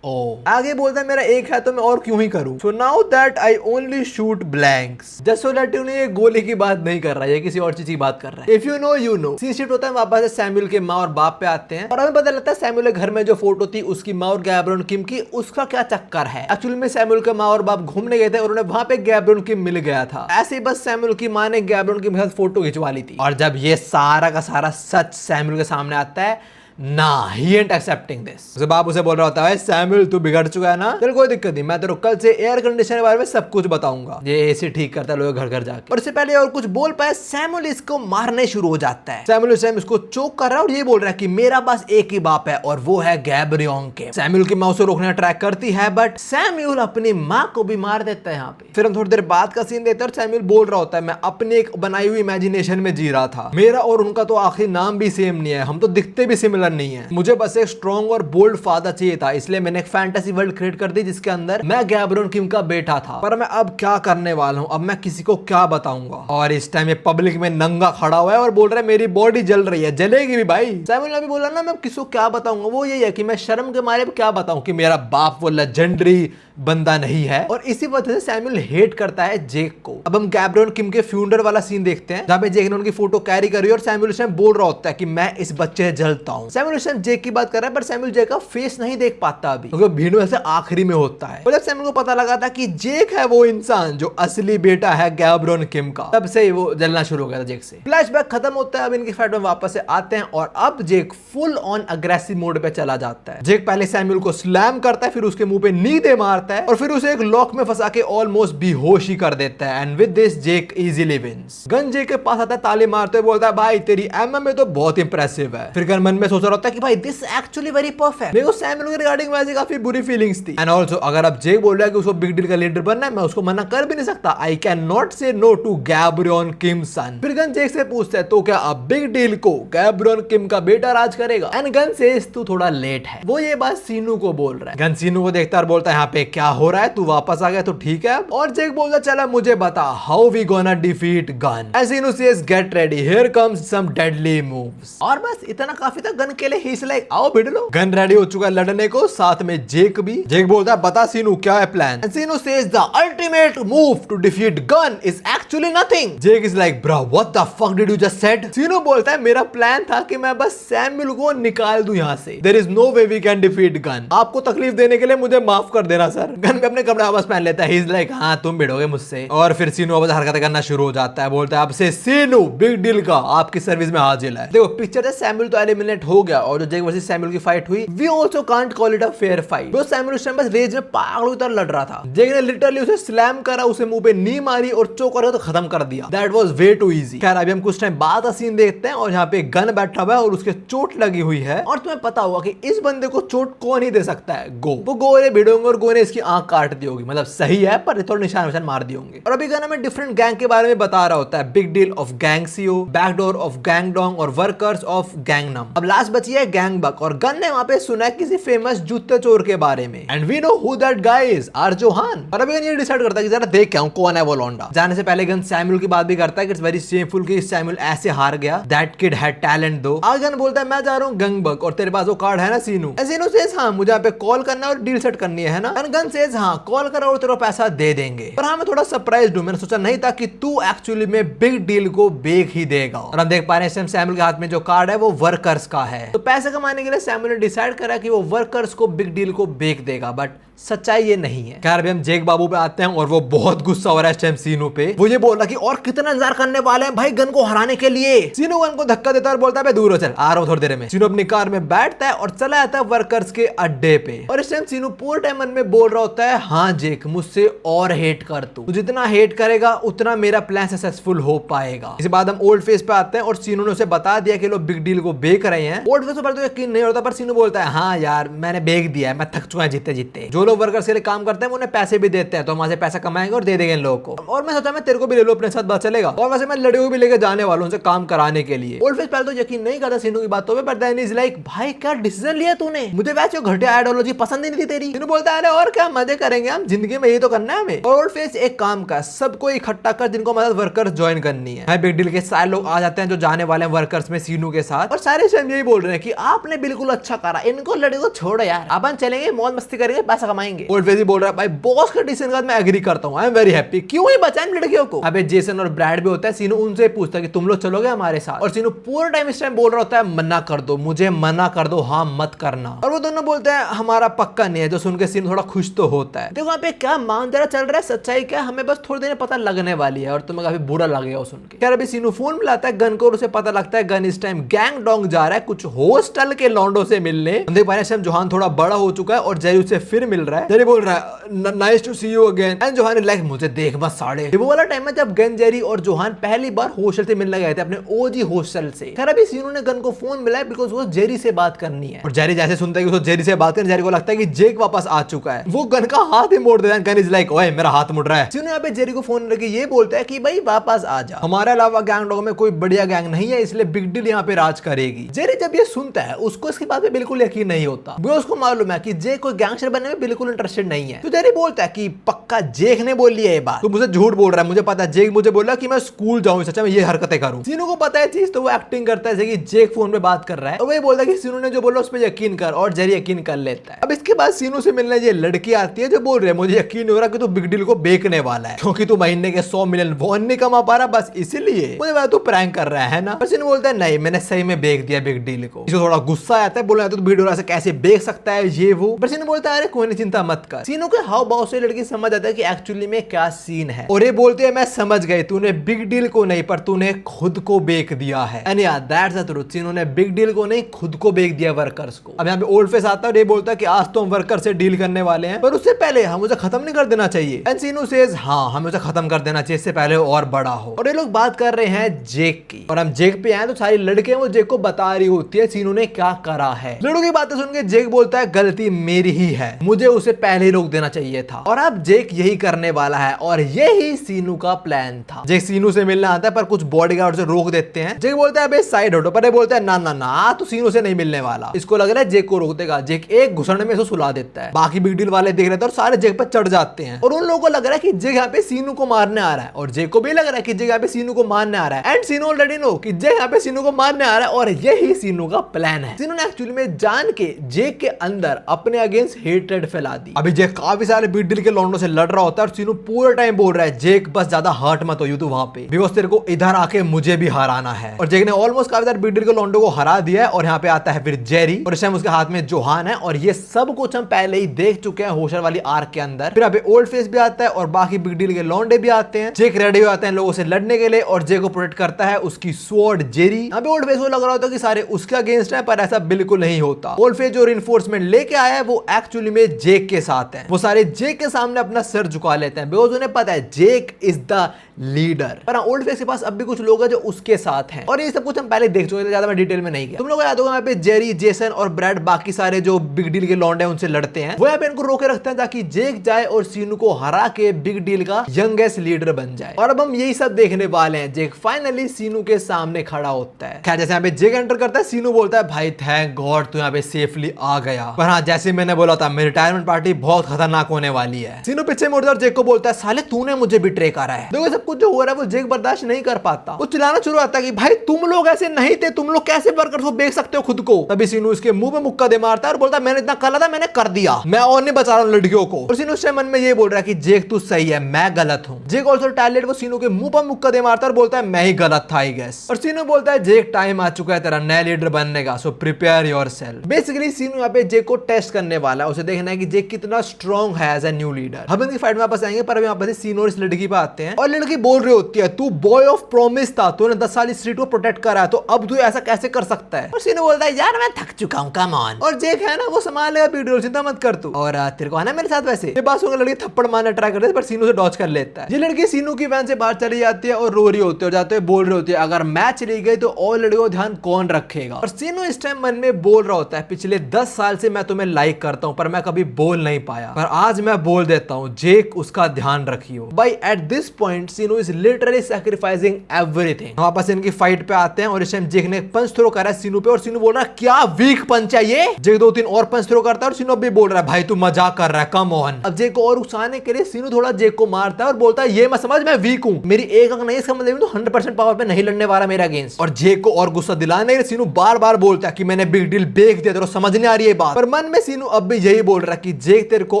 ओ आगे बोलता है मेरा एक है तो मैं और क्यों ही करूं, so now that I only shoot blanks, just so that ये गोली की बात नहीं कर रहा है, ये किसी और चीज की बात कर रहा है। If you know you know. Scene shift होता है वापस से सैमुअल के माँ और बाप पे आते हैं, और हमें पता लगता है सैमुअल के घर में जो फोटो थी उसकी माँ और गैब्रियन किम की, उसका क्या चक्कर है। एक्चुअली में सैमुअल के माँ और बाप घूमने गए थे और उन्हें वहां पे गैब्रियन किम मिल गया था। ऐसे ही बस सैमुअल की माँ ने गैब्रियन किम के साथ फोटो खिंचवा ली थी, और जब ये सारा का सारा सच सैमुअल के सामने आता है ना, ही एंट एक्सेप्टिंग दिस। बाप उसे बोल रहा होता है सैमुअल तू बिगड़ चुका है ना, तेरे कोई दिक्कत नहीं, मैं तेरे कल से एयर कंडीशनर के बारे में सब कुछ बताऊंगा। ये एसी ठीक करता है लोग घर घर जाके। और इससे पहले और कुछ बोल पाए सैमुअल इसको मारने शुरू हो जाता है। सैमुअल इसको चोक कर रहा है और ये बोल रहा है कि मेरा बस एक ही बाप है और वो है गैब्रियन किम। सैमुअल की माँ उसे रोकने का ट्राई करती है बट सैमुअल अपनी माँ को भी मार देता है यहाँ पे। फिर हम थोड़ी देर बाद का सीन देते हैं और सैमुअल बोल रहा होता है मैं अपने एक बनाई हुई इमेजिनेशन में जी रहा था, मेरा और उनका तो आखिर नाम भी सेम नहीं है, हम तो दिखते भी सिमिलर विलन नहीं है, मुझे बस एक स्ट्रॉन्ग और बोल्ड फादर चाहिए था, इसलिए मैंने एक फैंटेसी वर्ल्ड क्रिएट कर दी जिसके अंदर मैं गैब्रियल किम का बेटा था। पर मैं अब क्या करने वाला हूँ, अब मैं किसी को क्या बताऊंगा। और इस टाइम ये पब्लिक में नंगा खड़ा हुआ है और बोल रहा है मेरी बॉडी जल रही है, जलेगी भी भाई। सैमुअल ने भी बोला ना मैं किसको क्या बताऊंगा, वो यही है कि मैं शर्म के मारे क्या बताऊं कि मेरा बाप वो लेजेंडरी बंदा नहीं है। और इसी वजह से सैमुअल हेट करता है जेक को। अब हम गैब्रियल किम के फ्यूनरल वाला सीन देखते हैं जहां पे जेक ने उनकी फोटो कैरी करी और सैमुअल उस टाइम बोल रहा होता है कि मैं इस बच्चे से जलता हूं। सैमुअल उस टाइम जेक की बात कर रहा है पर सैमुअल जेक का फेस नहीं देख पाता अभी क्योंकि भीड़ में से आखिरी में होता है। और जब सैमुअल को पता लगा था कि जेक है वो इंसान जो असली बेटा है गैब्रियल किम का, तब से वो जलना शुरू हो गया था जेक से। फ्लैशबैक खत्म होता है, अब इनकी फाइट में वापस से आते हैं और अब जेक फुल ऑन अग्रेसिव मोड पे चला जाता है। जेक पहले सैमुअल को स्लैम करता है, फिर उसके मुंह पे नी दे मारता है और फिर उसे एक लॉक में फंसा के ऑलमोस्ट बेहोश ही कर देता है। And with this Jake easily wins. Gun Jake के पास आता है, ताली मारते हुए बोलता है भाई तेरी एमएमए तो बहुत इंप्रेसिव है। फिर गन मन में सोच रहा होता है कि भाई दिस एक्चुअली वेरी परफेक्ट। मेरे को सैमुअल के रिगार्डिंग वैसे काफी बुरी फीलिंग्स थी। एंड आल्सो अगर अब जेक बोल रहा है कि उसको बिग डील का लीडर बनना है, मैं उसको मना कर भी नहीं सकता। आई कैन नॉट से नो टू गैब्रियल किम सन। फिर गन जेक से पूछता है तो क्या अब बिग डील को गैब्रियल किम का बेटा राज करेगा? एंड गन सेज तू थोड़ा लेट है। वो ये बात सीनू को बोल रहा है। गन सीनू को देखता है और बोलता है यहाँ पे क्या हो रहा है, तू वापस आ गया तो ठीक है। और जेक बोलता चला मुझे बता how we gonna defeat Gun. And Sinu says get ready, here comes some deadly moves. और बस इतना काफी था गन के लिए। ही इज लाइक आओ भिड़ लो। गन रेडी हो चुका है लड़ने को, साथ में जेक भी। जेक बोलता है बता सीनू क्या है plan? And Sinu says the ultimate move to defeat Gun is actually nothing. Jake is like bro what the fuck did you just said? Sinu बोलता है मेरा प्लान था कि मैं बस सैमुअल को निकाल दूं यहाँ से। There is no way we can defeat Gun. आपको तकलीफ देने के लिए मुझे माफ कर देना सर। गन भी अपने कपड़े वापस पहन लेता है। ही इज लाइक हाँ तुम भिड़ोगे मुझसे। और फिर सीनू वापस हरकतें करना शुरू हो जाता है। बोलता है अब से सीनू बिग डील का आपकी सर्विस में हाजिर है। देखो पिक्चर से सैमुअल तो एलिमिनेट हो गया और जो जेक वर्सेस सैमुअल की फाइट हुई, we also can't call it a fair fight. वो सैमुअल उस टाइम बस रेज में पागल की तरह लड़ रहा था। जेक ने लिटरली उसे स्लैम करा, उसे मुंह पे नी मारी और चोक करके तो खत्म कर दिया। That was way too easy. खैर अभी हम कुछ टाइम बाद का सीन देखते हैं और यहाँ पे गन बैठा हुआ है और उसके चोट लगी हुई है। और तुम्हें पता होगा कि इस बंदे को चोट कौन ही दे सकता है? गो। वो गो ने भिड़ोंगे और गो ने इसकी आंख काट दी होगी। मतलब सही है पर थोड़ा निशान मार दिए होंगे। और अभी गाना में डिफरेंट गैंग के बारे में बता रहा होता है। Big deal of Gangseo, backdoor of Gangdong और वर्कर्स ऑफ गैंगनम। अब लास्ट बची है गैंग बक और गन ने वहां पे सुना है किसी फेमस जूते चोर के बारे में। And we know who that guy is, our Johan. और अभी गन ये डिसाइड करता है कि जरा देख के आऊं कौन है वो लौंडा। जाने से पहले गन सैमुअल की बात भी करता है कि इट्स वेरी शेमफुल कि सैमुअल ऐसे हार गया। दैट किड हैड टैलेंट दो। आगे गन बोलता है मैं जा रहा हूं गैंग बक और तेरे पास वो कार्ड है ना सीनू? सीनू सेज हां मुझे यहाँ पे कॉल करना और डील सेट करनी है ना? एंड गन सेज हां कॉल करो और तेरा पैसा दे देंगे। पर हाँ मैं थोड़ा सरप्राइज्ड हूं, मैंने सोचा नहीं था कि तू एक्चुअली में बिग डील को बेच ही देगा। और हम देख पा रहे हैं सैमुअल के हाथ में जो कार्ड है वो वर्कर्स का है। तो पैसे कमाने के लिए सैमुअल ने डिसाइड करा कि वो वर्कर्स को बिग डील को बेच देगा, बट सच्चाई ये नहीं है। खैर अभी हम जेक बाबू पे आते हैं और वो बहुत गुस्सा हो रहा है इस टाइम सीनू पे। वो ये बोल रहा कि और कितना इंतजार करने वाले हैं भाई गन को हराने के लिए। सीनू गन को धक्का देता है और बोलता है दूर हो चल, आ रहा हूं थोड़ी देर में। सीनू अपनी कार में बैठता है और चला जाता है वर्कर्स के अड्डे पे। और इस टाइम सीनू पूरे टाइम मन में बोल रहा होता है हाँ जेक मुझसे और हेट कर तू जितना हेट करेगा उतना मेरा प्लान सक्सेसफुल हो पाएगा। इसके बाद हम ओल्ड फेस पे आते हैं और सीनू ने उसे बता दिया कि लोग बिग डील को बेच रहे हैं। ओल्ड फेस पर तो यकीन नहीं होता पर सीनू बोलता है हाँ यार मैंने बेच दिया है, मैं थक चुका है जीते जीते। जो लोग वर्कर्स के लिए काम करते हैं उन्हें पैसे भी देते हैं तो वहां से पैसा कमाएंगे और दे देंगे इन लोगों को। और मैं सोचा मैं तेरे को भी ले लो अपने साथ, बात चलेगा। और वैसे मैं लड़कियों को भी लेकर जाने वालों से काम कराने के लिए। ओल्ड फेस पहले तो यकीन नहीं करता सीनू की बातों पे, पर देन इज लाइक भाई क्या डिसीजन लिया तूने, मुझे वैसे घटिया आइडियोलॉजी पसंद ही नहीं थी तेरी। सीनू बोलता है अरे और क्या मजे करेंगे हम, जिंदगी में यही तो करना है हमें। और ओल्ड फेस एक काम का सबको इकट्ठा कर जिनको मतलब वर्कर्स ज्वाइन करनी है। बिग डील के सारे लोग आ जाते हैं जो जाने वाले हैं वर्कर्स में सीनू के साथ। और सारे स्वयं यही बोल रहे हैं कि आपने बिल्कुल अच्छा करा, इनको लड़के को छोड़ो यार, अपन चलेंगे मौज मस्ती करेंगे पैसा कमाएंगे। ओल्ड फेस बोल रहा है भाई बॉस के डिसीजन का मैं एग्री करता हूं, आई एम वेरी हैप्पी। क्यों ही बचाएं लड़कियों को। अबे जेसन और ब्रैड भी होता है, सीनू उनसे पूछता है कि तुम लोग चलोगे हमारे साथ। और सीनू पूरा टाइम इस टाइम बोल रहा होता है मना कर दो, मुझे मना कर दो, हाँ मत करना। और वो दोनों बोलते हैं हमारा पक्का नहीं है, जो सुन के सीनू थोड़ा खुश तो होता है। देखो वहां पे क्या मानजरा चल रहा है, सच्चाई क्या हमें बस थोड़ी देर पता लगने वाली है और तुम्हें काफी बुरा लगेगा सुन के। खैर अभी सीनू फोन मिलाता है गन को और उसे पता लगता है गन इस टाइम गैंगडोंग जा रहा है कुछ हॉस्टल के लॉन्डो से मिलने। देख पा रहे हैं जोहान थोड़ा बड़ा हो चुका है और जेरी उससे फिर मिल रहा है। जेरी बोल रहा है nice to see you again. And Johan is like मुझे देख मत साड़े। वो वाला टाइम है जब गन, जेरी और जोहान पहली बार हॉस्टल से मिलने गए थे अपने ओजी हॉस्टल से। खैर अभी सीनू ने गन को फोन मिलाया बिकॉज वो जेरी से बात करनी है। और जेरी जैसे सुनता है कि उसको जेरी से बात करनी, जेरी को लगता है कि जेक वापस आ चुका है। वो गन का हाथ ही मोड़ देता है। गन इज लाइक ओए मेरा हाथ मुड़ रहा है। सीनू यहाँ पे जेरी को फोन करके ये बोलता है कि भाई वापस आ जा, हमारे अलावा गैंगडॉग में कोई बढ़िया गैंग नहीं है, इसलिए बिग डील यहाँ पे राज करेगी। जेरी जब ये सुनता है उसको इसकी बात पे बिल्कुल यकीन नहीं होता। उसको मालूम है कि जेक कोई गैंगस्टर बनने में बिल्कुल इंटरेस्टेड नहीं है। तो जेरी बोलता है कि पक्का जेक ने बोल लिया ये बात, तो मुझे झूठ बोल रहा है, मुझे पता है जेक मुझे बोला कि मैं स्कूल जाऊं, सच्चा मैं ये हरकतें करूं। सीनू को पता है चीज, तो वो एक्टिंग करता है कि जेक फोन पे बात कर रहा है, और वो बोलता है कि सीनू ने जो बोला उस पर यकीन कर, और जेरी यकीन कर लेता है। अब इसके बाद सीनू से मिलने ये लड़की आती है जो बोल रही है मुझे यकीन हो रहा कि तू बिग डील को बेचने वाला है, क्योंकि तू महीने के 100 मिलियन वॉन नहीं कमा पा रहा, बस इसीलिए मुझे लगा तू प्रैंक कर रहा है ना। पर सीनू बोलता है नहीं मैंने सही में बेच दिया बिग डील को। इसको थोड़ा गुस्सा आता है, बोला तो बिग डील से कैसे बेच सकता है ये वो। पर सीनू बोलता है अरे कोई नहीं चिंता मत कर। सीनू के हाव भाव से लड़की समझ आता है कि एक्चुअली में क्या सीन है, और ये बोलते हैं मैं समझ गई, तूने बिग डील को नहीं पर तूने खुद को बेच दिया है। एंड या दैट्स द ट्रुथ, सीनू ने बिग डील को नहीं खुद को बेच दिया वर्कर्स को। अब यहाँ पे ओल्ड फेस आता है और ये बोलता है कि आज तो हम वर्कर से डील करने वाले हैं, पर उससे पहले हम उसे खत्म नहीं कर देना चाहिए। एंड सीनू सेज हाँ हमें उसे खत्म कर देना चाहिए, इससे पहले और बड़ा हो। और ये लोग बात कर रहे हैं जेक की, और हम जेक पे आए तो सारी लड़कियां वो जेक को बता रही होती है सीनू ने क्या करा है। लड़कों की बातें सुन के जेक बोलता है गलती मेरी ही है, मुझे उसे पहले ही रोक देना चाहिए था। और अब जेक यही करने वाला है, और यही सीनू का प्लान था। जेक सीनू से मिलने आता है पर कुछ बॉडीगार्ड से रोक देते हैं। जेक बोलता है अबे साइड हटो, पर ये बोलता है ना ना ना तू सीनू से नहीं मिलने वाला। इसको लग रहा है जेक को रोक देगा। जेक एक घुसड़ने में इसको सुला देता है। बाकी बिग डील वाले देख रहे थे और सारे जेक पर चढ़ जाते हैं, और उन लोगों को लग रहा है कि जेक यहाँ पे सीनू को मारने आ रहा है, और जेक को भी लग रहा है कि जेक यहाँ पे सीनू को मारने आ रहा है। एंड सीनू ऑलरेडी नो कि जेक यहाँ पे सीनू को मारने आ रहा है, और यही सीनू का प्लान है। सीनू ने एक्चुअली में जान के जेक के अंदर अपने अगेंस्ट हेट्रेड फैला दी। अभी जेक काफी सारे बिग डील के लौंडों से लड़ रहा होता है, और सीनू पूरा टाइम बोल रहा है जेक बस ज्यादा हर्ट मत हो यू, तू वहां पे बिकॉज़ तेरे को इधर आके मुझे भी हराना है। और जेक ने ऑलमोस्ट काफी सारे बिग डील के लौंडों को हरा दिया है, और यहाँ पे आता है फिर जेरी, और इस टाइम उसके हाथ में जोहान है, और ये सब कुछ हम पहले ही देख चुके हैं होशर वाली आर्क के अंदर। फिर यहाँ पे ओल्ड फेस भी आता है, और बाकी बिग डील के लौंडे भी आते हैं। जेक रेडी हो जाते हैं लोगों से लड़ने के लिए, और जेक को प्रोटेक्ट करता है उसकी स्वॉर्ड जेरी। यहाँ पे ओल्ड फेस को लग रहा होता है कि सारे उसके अगेंस्ट है, पर ऐसा बिल्कुल नहीं होता। ओल्ड फेस जो रिइंफोर्समेंट लेके आया है वो एक्चुअली में जेक के साथ है। वो सारे जेक के सामने अपना सर झुका लेते हैं, बिकॉज़ उन्हें पता है जेक इज द लीडर। पर ओल्ड फेस के पास अब भी कुछ लोग हैं जो उसके साथ हैं, और ये सब कुछ हम पहले देख चुके थे, ज्यादा मैं डिटेल में नहीं गया। तुम लोग को याद होगा यहाँ पे जेरी, जेसन और ब्रैड बाकी सारे जो बिग डील के लौंडे हैं उनसे लड़ते हैं। वो यहाँ पे इनको रोके रखते हैं ताकि जेक जाए और सीनू को हरा के बिग डील का यंगेस्ट लीडर बन जाए। और अब हम यही सब देखने वाले हैं। जेक फाइनली सीनू के सामने खड़ा होता है। खैर जैसे यहाँ पे जेक एंटर करता है, सीनू बोलता है भाई थैंक गॉड तू यहाँ पे सेफली आ गया, पर हाँ जैसे मैंने बोला था मेरी रिटायरमेंट पार्टी बहुत खतरनाक होने वाली है। सीनू पीछे मुड़ता है और जेक को बोलता है साले तूने मुझे बिट्रे करा है। देखो सब कुछ जो हो रहा है वो जेक बर्दाश्त नहीं कर पाता। वो चिल्लाना शुरू होता है कि भाई तुम लोग ऐसे नहीं थे, तुम लोग कैसे वर्कर्स को बेच सकते हो खुद को। तभी सीनू इसके मुंह पे मुक्का दे मारता है और बोलता है मैंने इतना करा था, मैंने कर दिया, मैं और नहीं बचा रहा हूं लड़कियों को। और सीनू उसके मन में ये बोल रहा है कि जेक तू सही है, मैं गलत हूं। जेक ऑल्सो टैलेंट वो सीनू के मुंह पर मुक्का दे मारता है और बोलता है मैं ही गलत था आई गेस। और सीनू बोलता है जेक टाइम आ चुका है तेरा नया लीडर बनने का, सो प्रिपेयर योरसेल्फ। बेसिकली सीनू यहाँ पे जेक को टेस्ट करने वाला है, उसे देखना है कि जेक कितना स्ट्रॉन्ग है एज ए न्यू लीडर। हम इनकी फाइट में वापस आएंगे, पर अभी वापस सीनू और इस लड़की पे आते हैं, और लड़की बोल रही होती है तू बॉय ऑफ प्रॉमिस था, तूने 10 साल इस स्ट्रीट को प्रोटेक्ट करा, तो अब तू ऐसा कैसे कर सकता है। और सीनू बोलता है यार मैं थक चुका हूं, कम ऑन। और जेक है ना वो संभाल लेगा वीडियो, चिंता मत कर तू, और तेरे को आना मेरे साथ। वैसे ये बात सुनकर लड़की थप्पड़ मारने ट्राई करती है, पर सीनू से डॉज कर लेता है। ये लड़की सीनू की वैन से बाहर चली जाती है और रो रही होती है, और जाते हुए बोल रही होती है अगर मैं चली गई तो और लड़कियों का ध्यान कौन रखेगा। और सीनू इस टाइम मन में बोल रहा होता है पिछले 10 साल से मैं तुम्हें लाइक करता हूं, पर मैं कभी बोल नहीं पाया, पर आज मैं बोल देता हूं जेक उसका ध्यान रखियो। भाई at this point Sinu is literally sacrificing everything. वापस इनकी फाइट पे आते हैं, और इस टाइम जेक ने पंच थ्रो करा है सीनू पे, और सीनू बोल रहा है क्या वीक पंच है ये। जेक 2-3 और पंच थ्रो करता है, और सीनू भी बोल रहा है भाई तू मजाक कर रहा है, कम ऑन। अब जेक को और उकसाने के लिए सीनू थोड़ा जेक को मारता है और बोलता है ये मत समझ मैं वीक हूं, मेरी एक अंक नहीं, इसका मतलब तो 100% पावर पे नहीं लड़ने वाला मेरा अगेंस्ट। और जेक को और गुस्सा दिलाने के लिए सीनू बार बार बोलता है कि मैंने बिग डील बेच दिया, तेरे को समझ नहीं आ रही है बात। पर मन में सीनू अब भी यही बोल रहा है कि जेक तेरे को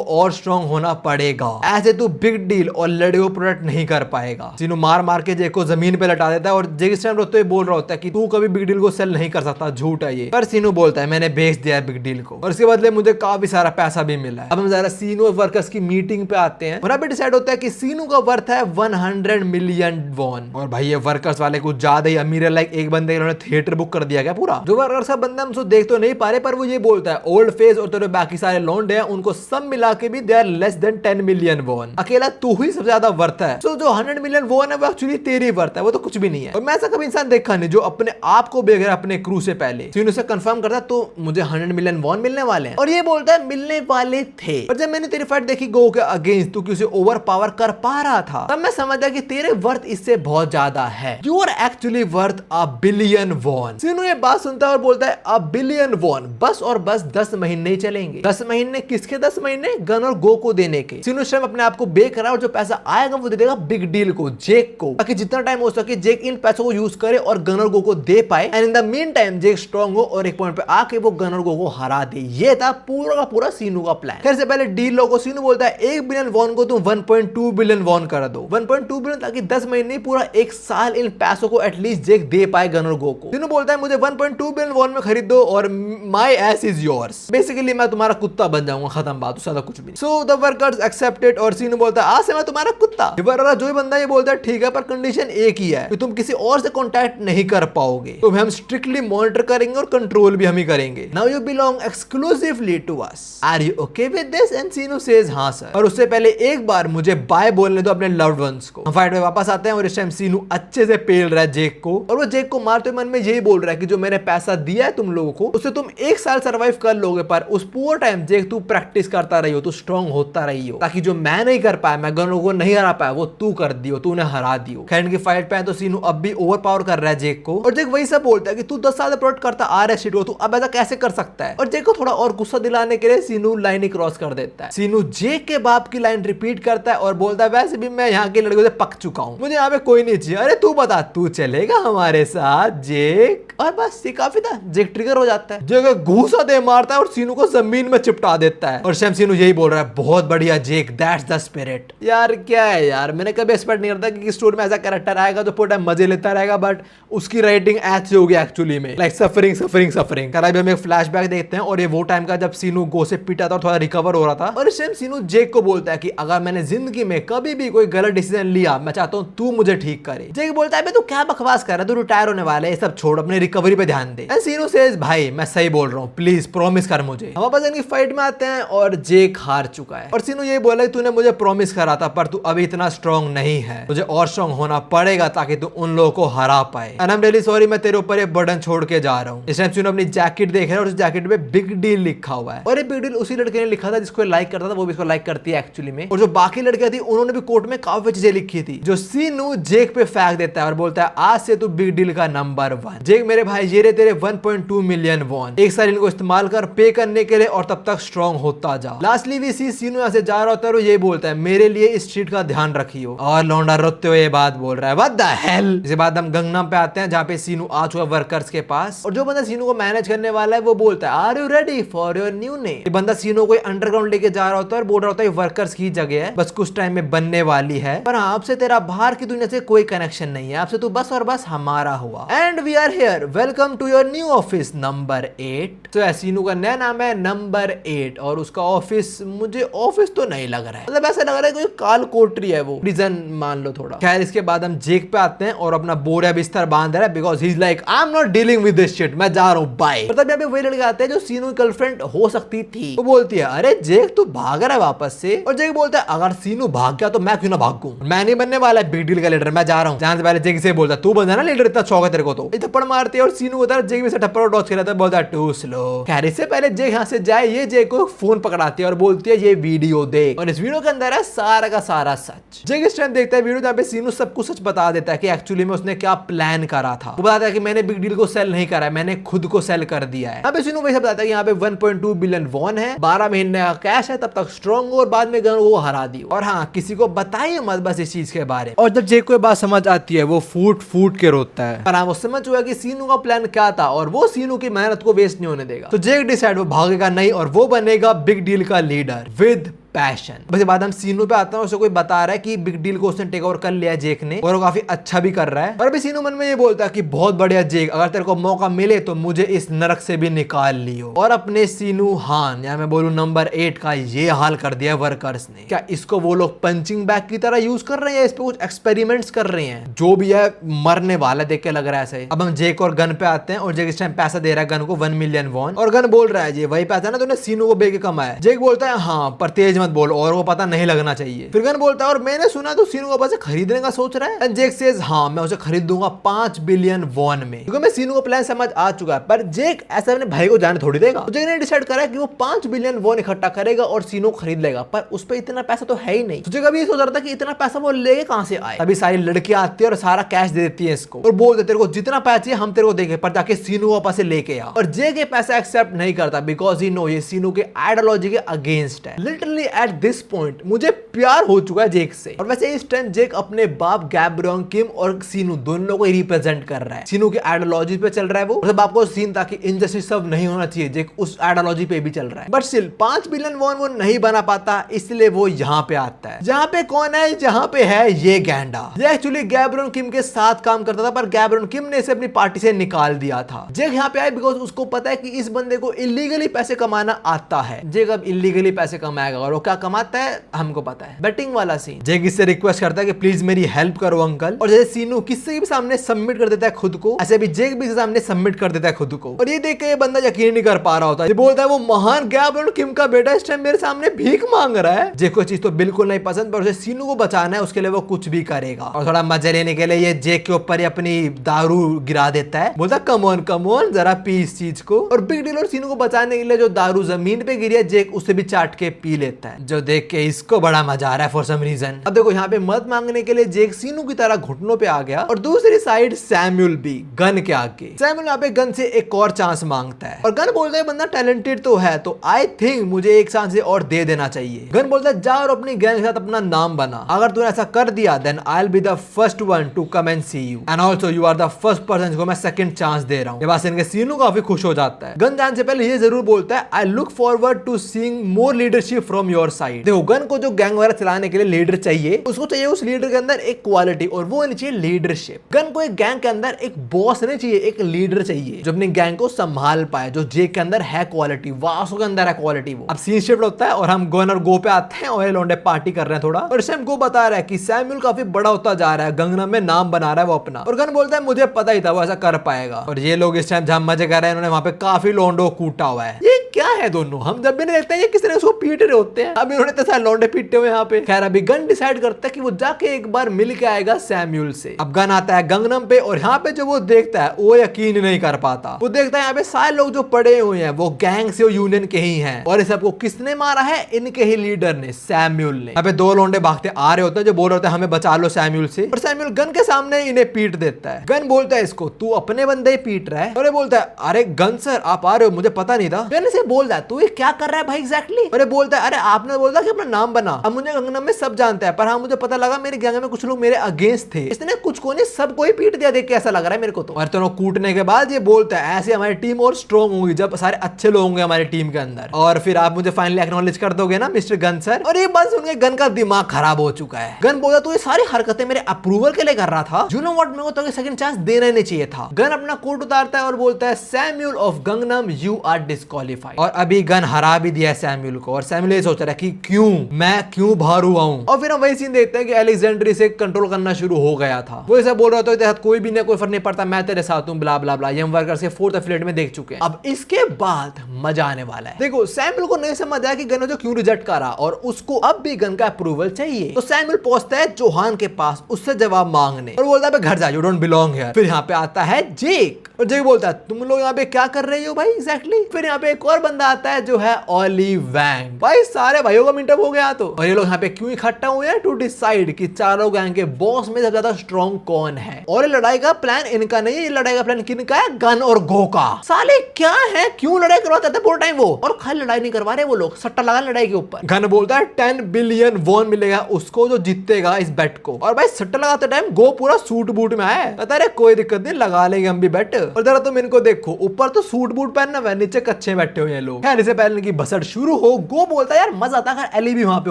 और स्ट्रॉन्ग होना पड़ेगा, ऐसे तू बिग डील और लड़ियों प्रोटेक्ट नहीं कर पाएगा। सीनू मार मार के जेक को जमीन पे लटा देता है, और जेक इस टाइम रोते हुए बोल रहा होता है कि तू कभी बिग डील को सेल नहीं कर सकता, झूठ है ये। पर सीनू बोलता है मैंने बेच दिया है बिग डील को, और इसके बदले मुझे काफी सारा पैसा भी मिला है। अब हम जरा सीनू और वर्कर्स की मीटिंग पे आते हैं, और अभी डिसाइड होता है कि सीनू का वर्थ है 100 मिलियन वॉन। और भाई ये वर्कर्स वाले कुछ ज्यादा ही अमीर है, लाइक एक बंदे ने थिएटर बुक कर दिया गया पूरा। जो वर्कर्स का बंदा हम उसको देख तो नहीं पा रहे, पर वो ये बोलता है ओल्ड फेस और तेरे बाकी सारे लौंडे हैं उनको सब मिला के भी they are less than 10 million won, अकेला तू ही सबसे ज्यादा वर्थ है। तो जो 100 मिलियन वॉन है वो एक्चुअली तेरी वर्थ है, वो तो कुछ भी नहीं है। और मैं ऐसा कभी इंसान देखा नहीं जो अपने आप को बेच रहा है अपने क्रू से पहले। सीनू से कंफर्म करता है तो मुझे 100 मिलियन वॉन मिलने वाले हैं, और ये बोलता है मिलने वाले थे। और जब मैंने तेरी फाइट देखी गो के अगेंस्ट, तू उसे ओवर पावर कर पा रहा था, तब मैं समझा कि तेरे वर्थ इससे बहुत ज्यादा है। You are actually worth $1 billion won. Sinu ये बात सुनता है और बोलता है $1 बिलियन वॉन बस और बस 10 महीने ही चलेंगे। 10 महीने किसके 10 महीने? गन और गो को देने के। सीनू शर्म अपने आप को बेक रहा है और जो पैसा आएगा वो दे देगा बिग डील को, जेक को, ताकि जितना टाइम हो सके जेक इन पैसों को यूज करे और गन और गो को दे पाए। And in the mean time Jake strong हो और एक पॉइंट पे आके वो गन और गो को हरा दे। ये था पूरा का पूरा सीनू का प्लान। खैर से पहले डील लोगों को सीनू बोलता है 1 बिलियन वॉन को तुम 1.2 बिलियन वॉन कर दो। 1.2 बिलियन ताकि 10 महीने पूरा 1 साल इन पैसों को एटलीस्ट जेक दे पाए गन और गो को। सीनू बोलता है मुझे 1.2 बिलियन वॉन में खरीद दो और my S is yours. Basically मैं तुम्हारा कुत्ता बन जाऊंगा, खत्म बात, उससे ज्यादा कुछ भी। सो द वर्कर्स एक्सेप्टेड और सीनू बोलता है आज से मैं तुम्हारा कुत्ता। जो ही बंदा ये बोलता है ठीक है, पर कंडीशन एक ही है कि तुम किसी और से कांटेक्ट नहीं कर पाओगे। तुम्हें हम स्ट्रिक्टली मॉनिटर करेंगे और कंट्रोल भी हम ही करेंगे। Now you belong exclusively to us. Are you okay with this? And Sinu says हां सर। और उससे पहले एक बार मुझे बाय बोलने दो अपने लव्ड वंस को। हम फाइट में वापस आते हैं और इस टाइम सीनू अच्छे से पेल रहा है जेक को, और वो जेक को मारते हुए मन में यही बोल रहा है कि जो मैंने पैसा दिया है तुम लोगों को उससे तुम 1 साल सर्वाइव कर लोगे, पर उस पूरा टाइम जेक तू प्रैक्टिस करता रही हो, तू स्ट्रॉन्ग होता रही हो, ताकि जो मैं नहीं कर पाया, मैं गनों को नहीं हरा पाया, वो तू कर दियो, तूने हरा दियो। खैर की फाइट पे तो सीनू अब भी ओवर पावर कर रहा है जेक को, और जेक वही सब बोलता है कि तू 10 साल से प्रोटेक्ट करता आ रहा है शिट को, तू अब ऐसा कैसे कर सकता है। और जेक को थोड़ा और गुस्सा दिलाने के लिए सीनू लाइन ही क्रॉस कर देता है। सीनू जेक के बाप की लाइन रिपीट करता है और बोलता है वैसे भी मैं यहाँ के लड़कों से पक चुका हूँ, मुझे यहाँ पे कोई नहीं चाहिए। अरे तू बता, तू चलेगा हमारे साथ जेक? और बस ये काफी था। जेक ट्रिगर हो जाता है, जेक घूसा दे मारता है और सीनू को जमीन में चिपटा देता है। और शैम सीनू यही बोल रहा है बहुत बढ़िया जेक, दैट्स द स्पिरिट। यार क्या है यार, मैंने कभी एक्सपेक्ट नहीं करता कि स्टोरी में ऐसा कैरेक्टर आएगा जो पूरा टाइम मजे लेता रहेगा, बट उसकी राइटिंग ऐसी होगी एक्चुअली में, लाइक सफरिंग सफरिंग सफरिंग। अभी हम एक फ्लैशबैक देखते हैं और ये वो टाइम का जब सीनू गो से पिटा था और थोड़ा रिकवर हो रहा था। और इस टाइम सीनू जेक को बोलता है कि अगर मैंने जिंदगी में कभी भी कोई गलत डिसीजन लिया, मैं चाहता हूँ तू मुझे ठीक करे। जेक बोलता है तू क्या बकवास कर रहा है, तू रिटायर होने वाला है, ये सब छोड़, अपने रिकवरी पे ध्यान दे। सीनू सेज भाई मैं सही बोल रहा हूँ, प्लीज प्रॉमिस कर मुझे। हम वापस इनकी फाइट में आते हैं और जेक हार चुका है और सीनू ये बोला तूने मुझे प्रॉमिस करा था पर तू अभी इतना स्ट्रॉन्ग नहीं है, तुझे और स्ट्रॉन्ग होना पड़ेगा ताकि तू उन लोगों को हरा पाए। And I am really sorry, मैं तेरे ऊपर ये बर्डन छोड़ के जा रहा हूँ। इस टाइम सीनू अपनी जैकेट देख रहा है और उस जैकेट पे बिग डील लिखा हुआ है, और ये बिग डील उसी लड़के ने लिखा था जिसको लाइक करता था, वो भी इसको लाइक करती है एक्चुअली में। और जो बाकी लड़कियां थी उन्होंने भी कोर्ट में काफी चीजें लिखी थी जो सीनू जेक पे फेंक देता है और बोलता है आज से तू बिग डील का नंबर 1। जेक मेरे भाई ये रे तेरे 1.2 मिलियन वॉन, एक साल इनको इस्तेमाल कर पे करने के लिए और तब तक स्ट्रॉन्ग होता जा। लास्टली भी सीनू यहाँ से जा रहा होता है और ये बोलता है मेरे लिए इस स्ट्रीट का ध्यान रखियो, और लौंडा रोते हुए ये बात बोल रहा है व्हाट द हेल। इसके बाद हम गंगनाम पे आते हैं जहाँ पे सीनू आ चुका वर्कर्स के पास, और जो बंदा सीनू को मैनेज करने वाला है वो बोलता है are you ready for your new name. ये बंदा सीनू को अंडरग्राउंड लेके जा रहा होता है और बोल रहा होता है वर्कर्स की जगह है, बस कुछ टाइम में बनने वाली है, पर आपसे तेरा बाहर की दुनिया से कोई कनेक्शन नहीं है, आपसे तू बस और बस हमारा हुआ। And we are here, welcome to your new office number 8। तो सीनू का नया नाम है नंबर 8 और उसका ऑफिस मुझे ऑफिस तो नहीं लग रहा है, मतलब ऐसा लग रहा है कोई काल कोठरी है, वो प्रिजन मान लो थोड़ा। खैर इसके बाद हम जेक पे आते हैं और अपना बोरा बिस्तर बांध रहा है because he is like I am not dealing with this shit, मैं जा रहा हूँ बाय। मतलब यहाँ पे वही लड़के आते हैं जो सीनू की गर्लफ्रेंड हो सकती थी, वो बोलती है अरे जेक तू भाग रहा है वापस से, और जेक बोलता है अगर सीनू भाग गया तो मैं क्यों ना भागूं, मैं नहीं बनने वाला बिग डील का लीडर, मैं जा रहा हूँ। जाने से पहले जेक से बोलता तू बन जाना लीडर, इतना शौक है तेरे को, तो थप्पड़ मारती है और सीनू होता है जेक भी से थप्पड़ डॉच कर लेता है, बोलता है टू स्लो। खैर इससे पहले जेक यहाँ से जाए ये जेक को फोन पकड़ाती है और बोलती है ये वीडियो देख, और इस वीडियो के अंदर है सारा का सारा सच। जेक इस टाइम देखता है वीडियो जहाँ पे सीनू सब कुछ सच बता देता है कि एक्चुअली में उसने क्या प्लान करा था। वो बताता है कि मैंने बिग डील को सेल नहीं करा है, मैंने खुद को सेल कर दिया है। यहाँ पे सीनू वैसे बताता है कि यहाँ पे 1.2 बिलियन वॉन है, 12 महीने का कैश है, तब तक स्ट्रॉन्ग हो और बाद में गन वो हरा दी, और हाँ किसी को बताइए मत बस इस चीज के बारे में। और जब जेक को बात समझ आती है वो फूट फूट के रोता है, पर हाँ वो समझ चुका कि सीनू का प्लान क्या था और वो सीनू की मेहनत को वेस्ट नहीं होने देगा। तो जेक डिसाइड वो भागेगा नहीं और वो बनेगा बिग डील का लीडर विद पैशन। बस बाद हम सीनू पे आते हैं, उसे कोई बता रहा है कि बिग डील को उसने टेक ओवर कर लिया जेक ने, और वो काफी अच्छा भी कर रहा है। और अभी सीनू मन में ये बोलता है कि बहुत बढ़िया जेक, अगर तेरे को मौका मिले तो मुझे इस नरक से भी निकाल लियो। और अपने सीनू हान या मैं बोलूं नंबर 8 का ये हाल कर दिया वर्कर्स ने। क्या इसको वो लोग पंचिंग बैग की तरह यूज कर रहे हैं, इस पे कुछ एक्सपेरिमेंट्स कर रहे हैं, जो भी है मरने वाला देख के लग रहा है ऐसे। अब हम जेक और गन पे आते हैं और जेक इस टाइम पैसा दे रहा है गन को 1 मिलियन वॉन, और गन बोल रहा है ये वही पैसा ना तूने सीनू को बेच के कमाया। जेक बोलता है हाँ पर तेज मत बोल और वो पता नहीं लगना चाहिए। फिर गन बोलता है और मैंने सुना तो सीनू को पैसे खरीदने का सोच रहा है। एंड जेक सेज हाँ मैं उसे खरीद दूंगा 5 बिलियन वॉन में, क्योंकि मैं सीनू को प्लान समझ आ चुका है। पर जेक ऐसा अपने भाई को जाने थोड़ी देगा। तो जेक ने डिसाइड करा कि वो 5 बिलियन वॉन इकट्ठा करेगा और सीनू को खरीद लेगा, पर उस पर इतना पैसा तो है ही नहीं। तो जेक अभी सोच रहा था कि इतना पैसा वो लेके कहां से आए। अभी सारी लड़कियां आती है और सारा कैश दे देती है इसको और बोलते तेरे को जितना पैसा चाहिए हम तेरे को देंगे, पर जाके सीनू को पैसे लेके आ। और जेक ये पैसा एक्सेप्ट नहीं करता बिकॉज ही नो ये सीनू के आइडियोलॉजी के अगेंस्ट है। लिटरली एट दिस पॉइंट मुझे प्यार हो चुका है जेक से। और वैसे इस टाइम जेक अपने बाप गैब्रियल किम और सीनू दोनों को रिप्रेजेंट कर रहा है। सीनू की आइडियोलॉजी पे चल रहा है वो, उसके बाप को सीन ताकि इनजस्टिस सब नहीं होना चाहिए, जेक उस आइडियोलॉजी पे भी चल रहा है। बट स्टिल 5 बिलियन वॉन वो नहीं बना पाता, इसलिए वो यहाँ पे आता है। जहाँ पे कौन है, जहाँ पे है ये गैंडा। ये एक्चुअली गैब्रियल किम के साथ काम करता था, पर गैब्रियल किम ने इसे अपनी पार्टी से निकाल दिया था। जेक यहाँ पे आया बिकॉज उसको पता है कि इस बंदे को इलीगली पैसे कमाना आता है। जेक अब इलीगली पैसे कमाएगा और वो क्या कमाता है हमको पता है, बेटिंग वाला सीन। जेक इससे रिक्वेस्ट करता है कि प्लीज मेरी हेल्प करो अंकल। और जैसे सीनू किसी भी सामने सबमिट कर देता है खुद को, ऐसे भी जेक भी सामने सबमिट कर देता है खुद को। और ये देख के ये बंदा यकीन नहीं कर पा रहा होता है। ये बोलता है वो महान गैब्रियल किम का बेटा इस टाइम मेरे सामने भीख मांग रहा है। जेक को चीज तो बिल्कुल नहीं पसंद, पर उसे सीनू को बचाना है, उसके लिए वो कुछ भी करेगा। और थोड़ा मजे लेने के लिए ये जेक के ऊपर ही अपनी दारू गिरा देता है, बोलता कम ऑन जरा पी इस चीज को। और बिग डील और सीनू को बचाने के लिए जो दारू जमीन पे गिरी है जेक उसे भी चाट के पी लेता है, जो देख के इसको बड़ा मजा आ रहा है फॉर सम रीजन। अब देखो यहाँ पे मदद मांगने के लिए जेक सीनू की तरह घुटनों पे आ गया और दूसरी साइड सैमुअल भी गन के आगे। सैमुअल यहाँ पे गन से एक और चांस मांगता है और गन बोलता है बंदा टैलेंटेड तो है, तो आई थिंक मुझे एक चांस और दे देना चाहिए। गन बोलता है जा और अपनी गैंग के साथ अपना नाम बना, अगर तूने ऐसा कर दिया then I will be the first one to come and see you and also you are the first person जिसको मैं सेकंड चांस दे रहा हूं। ये बात सुन के सीनू काफी खुश हो जाता है। गन जाने से पहले ये जरूर बोलता है I look forward to seeing more leadership from your side. देखो गन को जो गैंग वगैरह चलाने के लिए लीडर चाहिए, उसको चाहिए उस लीडर के अंदर एक क्वालिटी और वो होनी चाहिए लीडरशिप। गन को एक गैंग के अंदर एक बॉस नहीं चाहिए, एक लीडर चाहिए जो अपनी गैंग को संभाल पाए, जो जेक के अंदर है क्वालिटी, वासु के अंदर है क्वालिटी वो। अब सीन शिफ्ट होता है और हम गन और गो पे आते हैं और ये लौंडे पार्टी कर रहे हैं थोड़ा। और इस टाइम गो बता रहा है कि सैमुअल काफी बड़ा होता जा रहा है, गंगनम में नाम बना रहा है वो अपना। और गन बोलता है मुझे पता ही था वो ऐसा कर पाएगा। और ये लोग इस टाइम जहां मजे कर रहे हैं, इन्होंने वहां पे काफी लौंडो कूटा हुआ है। ये क्या है दोनों, हम जब भी नहीं देखते हैं ये किसी ने उसको पीट रहे होते हैं, अब इन्होंने तो सारे लौंडे पीटे हुए यहाँ पे। खैर अभी गन डिसाइड करता है कि वो जाके एक बार मिल के आएगा सैमुअल से। अब गन आता है गंगनम पे और यहाँ पे जो वो देखता है वो यकीन नहीं कर पाता। वो देखता है यहाँ पे सारे लोग जो पड़े हुए हैं वो गैंग से यूनियन के ही हैं और इस सबको किसने मारा है, इनके ही लीडर ने, सैमुअल ने। यहाँ पे दो लौंडे भागते आ रहे होते हैं जो बोल रहे होते हैं हमें बचा लो सैमुअल से, और सैमुअल गन के सामने इन्हें पीट देता है। गन बोलता है इसको तू अपने बंदे ही पीट रहा है, और ये बोलता है अरे गन सर आप आ रहे हो, मुझे पता नहीं था। गन से बोलता है तू ये क्या कर रहा है भाई एग्जैक्टली। अरे बोलता है अरे आपने बोला कि अपना नाम बना, अब मुझे गंगनम में सब जानता है, पर हाँ मुझे पता लगा मेरे गैंग में कुछ लोग मेरे अगेंस्ट थे, इसने कुछ को नहीं सबको ही पीट दिया, देख के ऐसा लग रहा है मेरे को तो। और दोनों कूटने के बाद ये बोलता है ऐसे हमारी टीम और स्ट्रॉन्ग होगी जब सारे अच्छे लोग होंगे हमारी टीम के अंदर, और फिर आप मुझे फाइनली एक्नॉलेज कर दोगे ना मिस्टर गन सर। और ये बात सुन के गन का दिमाग खराब हो चुका है। गन बोला तू ये सारी हरकतें मेरे अप्रूवल के लिए कर रहा था, यू नो व्हाट, मेरे को तो सेकंड चांस देना ही नहीं चाहिए था। गन अपना कोट उतारता है और बोलता है Samuel of Gangnam you are disqualified. और अभी गन हरा भी दिया है सैमुअल को, और सैमुअल ये सोच रहा है कि क्यों मैं क्यों बाहर हुआ हूं। और फिर हम वही सीन देखते हैं कि अलेक्जेंड्री से कंट्रोल करना शुरू हो गया था। वो ऐसा बोल रहा था तेरे साथ कोई भी नहीं, कोई फर्क नहीं पड़ता, मैं तेरे साथ हूं, ब्ला ब्ला ब्ला। ये हम वर्कर्स के 4th एफिलिएट में देख चुके हैं। अब इसके बाद मजा आने वाला है। देखो सैमुअल को नहीं समझ आया कि गन जो क्यों रिजेक्ट करा और उसको अब भी गन का अप्रूवल चाहिए। तो सैमुअल पहुंचता है जोहान के पास उससे जवाब मांगने और बोलता है घर जा, यू डोंट बिलोंग हियर। फिर यहाँ पे आता है जेक और जेक बोलता है तुम लोग यहाँ पे क्या कर रहे हो भाई एग्जैक्टली। फिर यहाँ पे एक और बंदा आता है जो है ऑली वैंग। भाई सारे भाइयों का मीटअप हो गया तो, और ये लोग यहाँ पे क्यों इकट्ठा हुए हैं टू डिसाइड कि चारों गैंग के बॉस में सबसे ज्यादा स्ट्रॉन्ग कौन है। और ये लड़ाई का प्लान इनका नहीं है, ये लड़ाई का प्लान किनका है, गन और गो का। साले क्या है, क्यों लड़ाई करवाते थे पूरा टाइम वो, और खाली लड़ाई नहीं करवा रहे वो लोग, सट्टा लगा लड़ाई के ऊपर। गन बोलता है 10 बिलियन वॉन मिलेगा उसको जो जीतेगा इस बेट को। और भाई सट्टा लगाते टाइम गो पूरा सूट बूट में आया, कहता है कोई दिक्कत नहीं लगा लेंगे हम भी बेट। और जरा तुम इनको देखो, ऊपर तो सूट बूट पहनना हुआ, नीचे कच्चे बैठे हुए हैं लोग। खैर इससे पहले इनकी बसट शुरू हो, गो बोलता है यार मजा आता अगर एली भी वहां पे